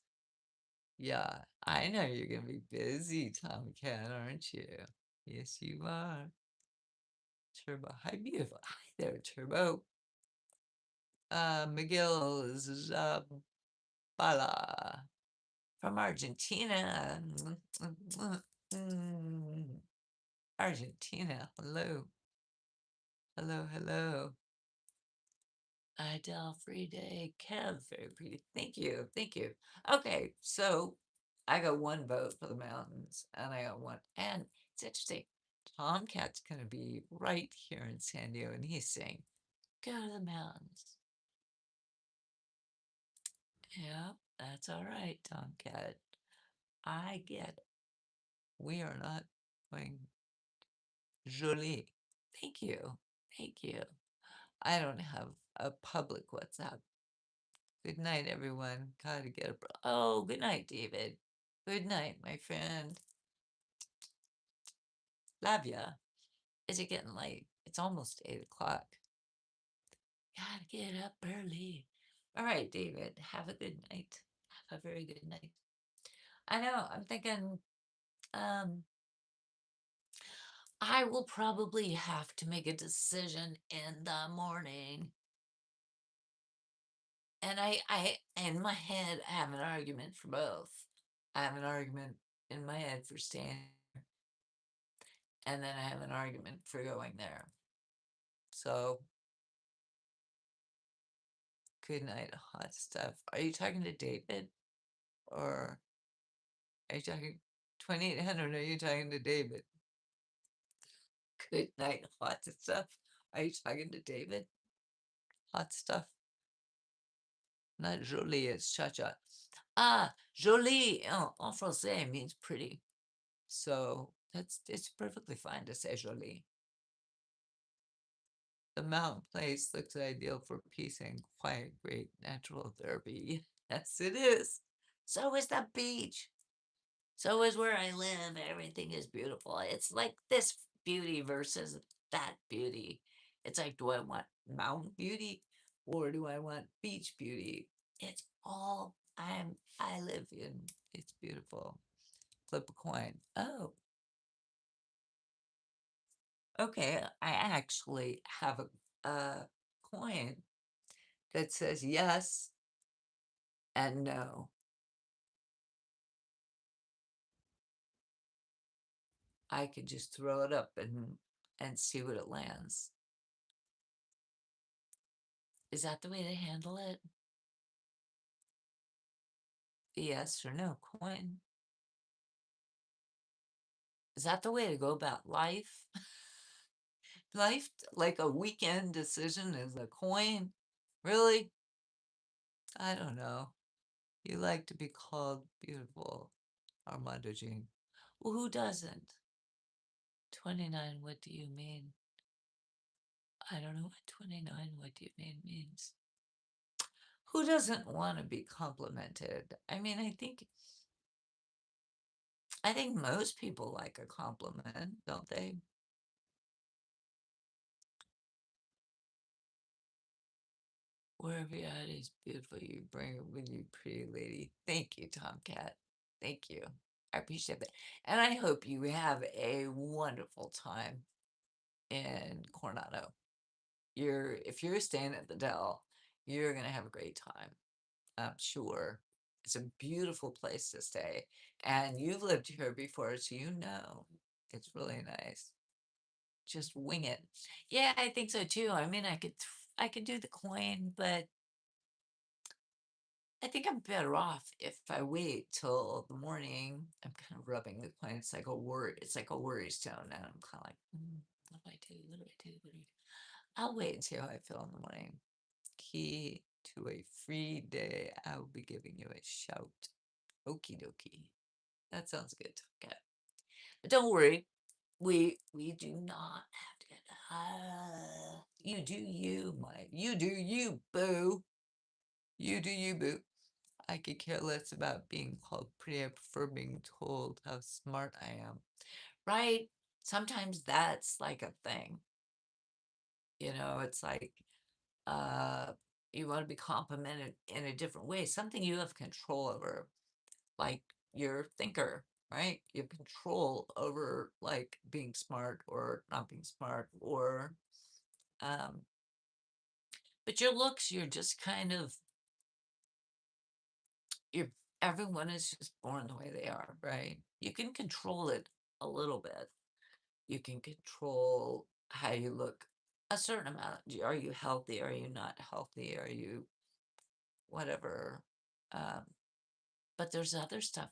Yeah, I know you're gonna be busy, Tomcat, aren't you? Yes, you are. Turbo, hi, beautiful. Hi there, Turbo. Miguel Zabala from Argentina. Argentina, hello. Hello, hello. Idell free day. Kev, very pretty. Thank you. Thank you. Okay, so I got one vote for the mountains, and I got one. And it's interesting. Tomcat's going to be right here in San Diego, and he's saying, go to the mountains. Yeah, that's all right, Tomcat. I get it. We are not going jolie. Thank you. Thank you. I don't have a public WhatsApp. Good night, everyone. Gotta get up. Oh, good night, David. Good night, my friend. Love ya. Is it getting late? It's almost 8 o'clock. Gotta get up early. All right, David. Have a good night. Have a very good night. I know. I'm thinking. Um, I will probably have to make a decision in the morning. And in my head, I have an argument for both. I have an argument in my head for staying, and then I have an argument for going there. So, good night, hot stuff. Are you talking to David? Or are you talking 2800? Are you talking to David? Good night, hot stuff. Are you talking to David? Hot stuff. Not jolie, it's cha-cha. Ah, jolie en français means pretty. So it's perfectly fine to say jolie. The mountain place looks ideal for peace and quiet, great natural therapy. Yes, it is. So is the beach. So is where I live. Everything is beautiful. It's like this beauty versus that beauty. It's like, do I want mountain beauty or do I want beach beauty? It's all I live in. It's beautiful. Flip a coin. Oh, okay. I actually have a coin that says yes and no. I could just throw it up and see what it lands. Is that the way to handle it? The yes or no coin. Is that the way to go about life? Life like a weekend decision is a coin? Really? I don't know. You like to be called beautiful, Armando Jean. Well, who doesn't? 29, what do you mean? I don't know what 29, what do you mean means. Who doesn't want to be complimented? I mean, I think most people like a compliment, don't they? Wherever you're at is beautiful. You bring it with you, pretty lady. Thank you, Tomcat. Thank you. I appreciate that. And I hope you have a wonderful time in Coronado. If you're staying at the Dell, you're gonna have a great time. I'm sure. It's a beautiful place to stay. And you've lived here before, so you know it's really nice. Just wing it. Yeah, I think so too. I mean, I could do the coin, but I think I'm better off if I wait till the morning. I'm kind of rubbing the coin. It's like a worry stone, and I'm kind of like, what do I do? What do I do? What do I do? I'll wait and see how I feel in the morning. Key to a free day. I will be giving you a shout. Okie dokie. That sounds good. Okay. But don't worry. We do not have to get you do you, you do you, boo. You do you, boo. I could care less about being called pretty. I prefer being told how smart I am. Right? Sometimes that's like a thing. It's like uh you want to be complimented in a different way, something you have control over, like your thinker, right? You have control over like being smart or not being smart or um but your looks, you're just kind of you're everyone is just born the way they are, right? You can control it a little bit. You can control how you look a certain amount. Are you healthy? Are you not healthy? Are you whatever? Um, but there's other stuff,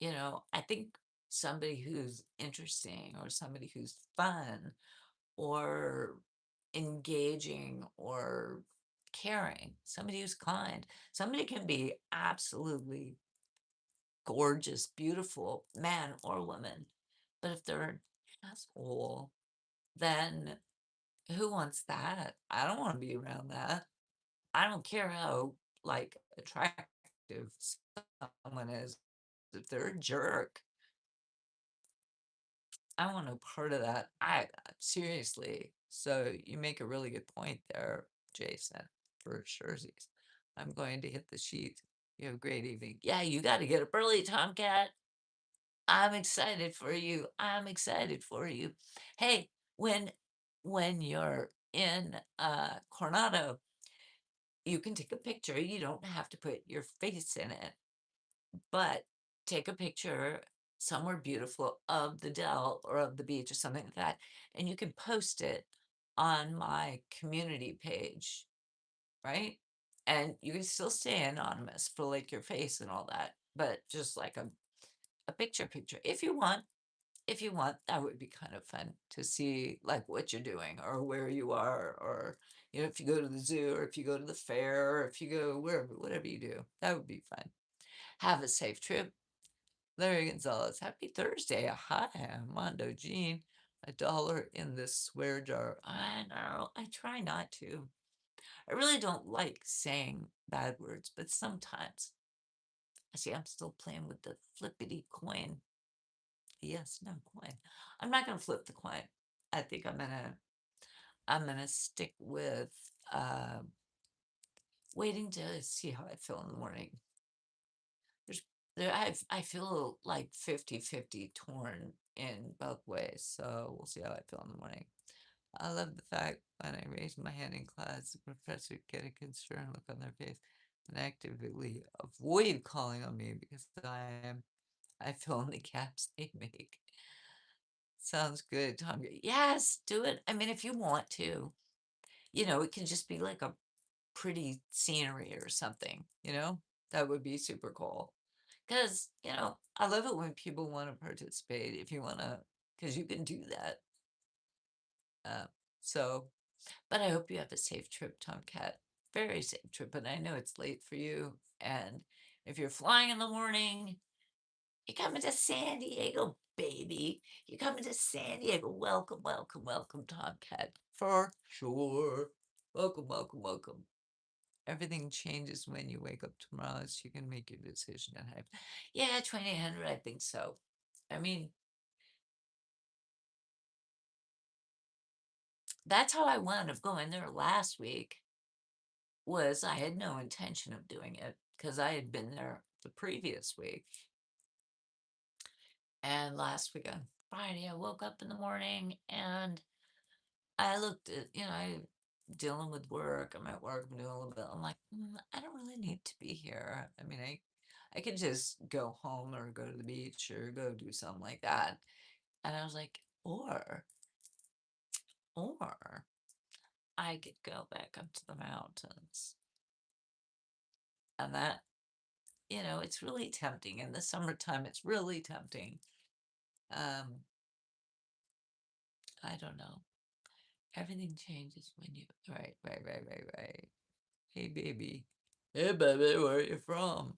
I think somebody who's interesting or somebody who's fun or engaging or caring, somebody who's kind, somebody can be absolutely gorgeous, beautiful, man or woman. But if they're an asshole, then who wants that? I don't want to be around that. I don't care how like attractive someone is. If they're a jerk, I want no part of that. I seriously. So you make a really good point there, Jason, for sure. I'm going to hit the sheet. You have a great evening. Yeah, you got to get up early, Tomcat. I'm excited for you. I'm excited for you. Hey, when you're in Coronado, You can take a picture, you don't have to put your face in it, but take a picture somewhere beautiful of the Dell or of the beach or something like that, and you can post it on my community page, right? And you can still stay anonymous for like your face and all that, but just like a picture if you want. If you want, that would be kind of fun to see like what you're doing or where you are, or if you go to the zoo or if you go to the fair or if you go wherever, whatever you do, that would be fun. Have a safe trip. Larry Gonzalez, happy Thursday. Hi, Mondo Jean. $1 in this swear jar. I know, I try not to. I really don't like saying bad words, but sometimes. I see I'm still playing with the flippity coin. Yes, no coin. I'm not gonna flip the coin. I think I'm gonna stick with uh, waiting to see how I feel in the morning. There's I feel like 50-50 torn in both ways, so we'll see how I feel in the morning. I love the fact when I raise my hand in class, the professor get a concerned look on their face and actively avoid calling on me because I fill in the gaps they make. Sounds good, Tom. Yes, do it. I mean, if you want to, it can just be like a pretty scenery or something, that would be super cool. Because, I love it when people want to participate if you want to, because you can do that. Uh, so, but I hope you have a safe trip, Tomcat. Very safe trip. And I know it's late for you. And if you're flying in the morning, you're coming to San Diego, baby. You're coming to San Diego. Welcome, welcome, welcome, Tomcat. For sure. Welcome, welcome, welcome. Everything changes when you wake up tomorrow, so you can make your decision at night. Yeah, 2800, I think so. I mean, that's how I wound up going there last week, was I had no intention of doing it because I had been there the previous week. And last week on Friday, I woke up in the morning and I looked at, I dealing with work. I'm at work, I'm doing a little bit. I'm like, I don't really need to be here. I mean, I could just go home or go to the beach or go do something like that. And I was like, or I could go back up to the mountains. And that, it's really tempting. In the summertime, it's really tempting. Um, I don't know. Everything changes when you, right, right, right, right, right. Hey, baby. Hey, baby, where are you from?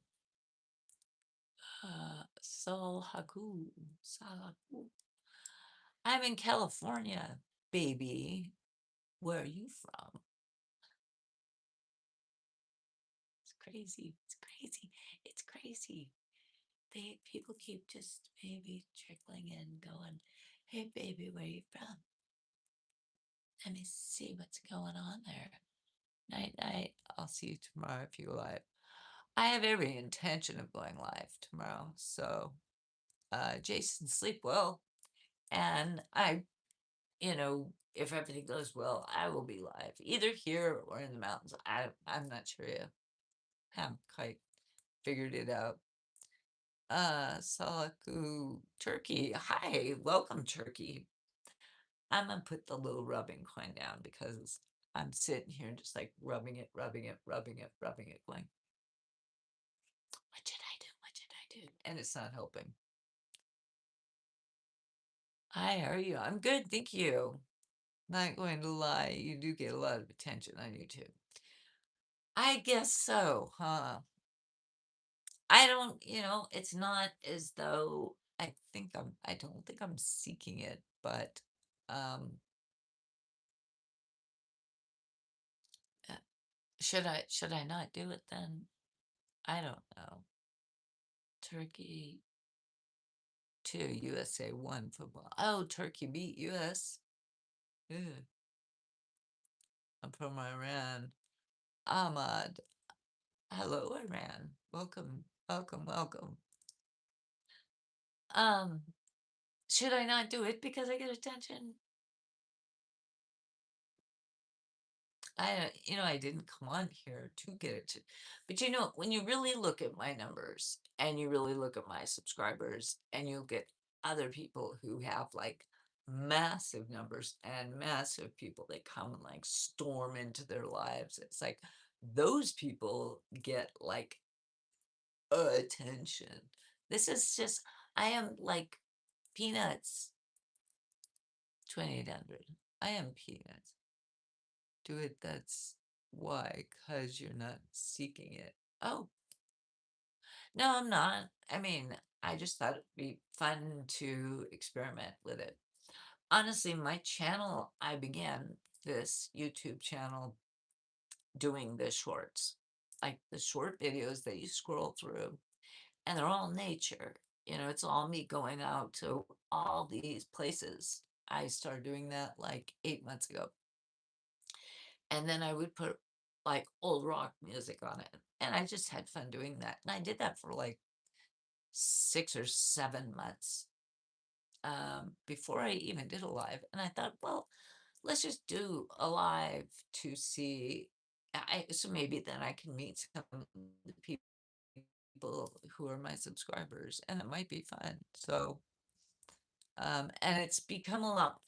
Salhagu. Salhagu. I'm in California, baby. Where are you from? It's crazy. It's crazy. It's crazy. People keep just maybe trickling in, going, "Hey, baby, where you from? Let me see what's going on there." Night, night. I'll see you tomorrow if you go live. I have every intention of going live tomorrow. So, Jason, sleep well. And if everything goes well, I will be live either here or in the mountains. I'm not sure yet. Haven't quite figured it out. Salaku Turkey. Hi, welcome, Turkey. I'm gonna put the little rubbing coin down because I'm sitting here just like rubbing it, rubbing it, rubbing it, rubbing it, going, what should I do? What should I do? And it's not helping. Hi, how are you? I'm good, thank you. Not going to lie, you do get a lot of attention on YouTube. I guess so, huh? I don't, it's not as though I don't think I'm seeking it, but um uh, should I not do it then? I don't know. Turkey 2, USA 1 football. Oh, Turkey beat US. Ew. I'm from Iran. Ahmad. Hello, Iran. Welcome, welcome, welcome. Um, should I not do it because I get attention? I didn't come on here to get it to, but when you really look at my numbers and you really look at my subscribers and you get other people who have like massive numbers and massive people that come and like storm into their lives, it's like those people get like attention. This is just, I am like peanuts, 2,800. I am peanuts. Do it, that's why, because you're not seeking it. Oh, no, I'm not. I mean, I just thought it'd be fun to experiment with it. Honestly, my channel, I began this YouTube channel doing the shorts, like the short videos that you scroll through, and they're all nature. It's all me going out to all these places. I started doing that like 8 months ago. And then I would put like old rock music on it. And I just had fun doing that. And I did that for like 6 or 7 months before I even did a live. And I thought, well, let's just do a live to see. So maybe then I can meet some of the people who are my subscribers and it might be fun. So, and it's become a lot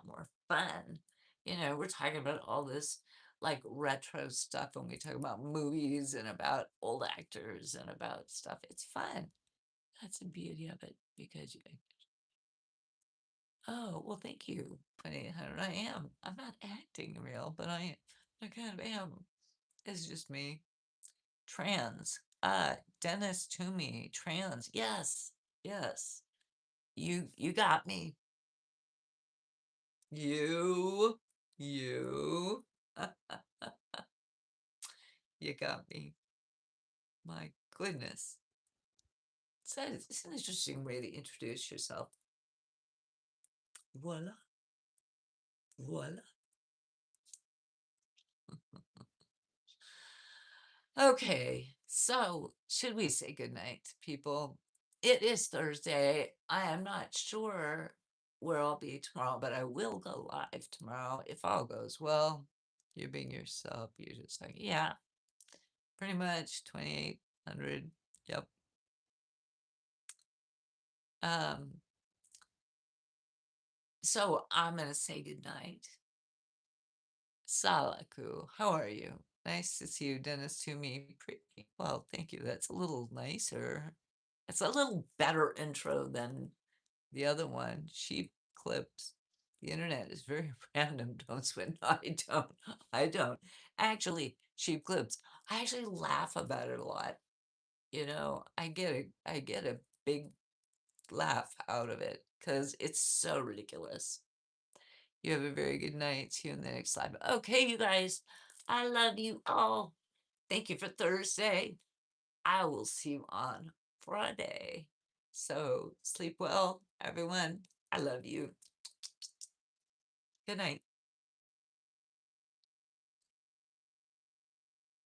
more fun. We're talking about all this like retro stuff when we talk about movies and about old actors and about stuff. It's fun. That's the beauty of it because oh, well, thank you, 2,800. I am. I'm not acting real, but I kind of am. It's just me. Trans. Dennis Toomey, trans. Yes, yes. You got me. You, you, you got me. My goodness. It's an interesting way to introduce yourself. Voila, voila. Okay, so should we say goodnight, people? It is Thursday. I am not sure where I'll be tomorrow, but I will go live tomorrow if all goes well. You're being yourself. You're just like, yeah, pretty much 2,800. Yep. Um, so I'm gonna say goodnight. Salaku, how are you? Nice to see you, Dennis. To me, pretty well. Thank you. That's a little nicer. It's a little better intro than the other one. Sheep clips. The internet is very random. Don't sweat. No, I don't. I don't. Actually, sheep clips. I actually laugh about it a lot. I get a big laugh out of it because it's so ridiculous. You have a very good night. See you in the next live. Okay, you guys, I love you all. Thank you for Thursday. I will see you on Friday. So sleep well, everyone. I love you. Good night.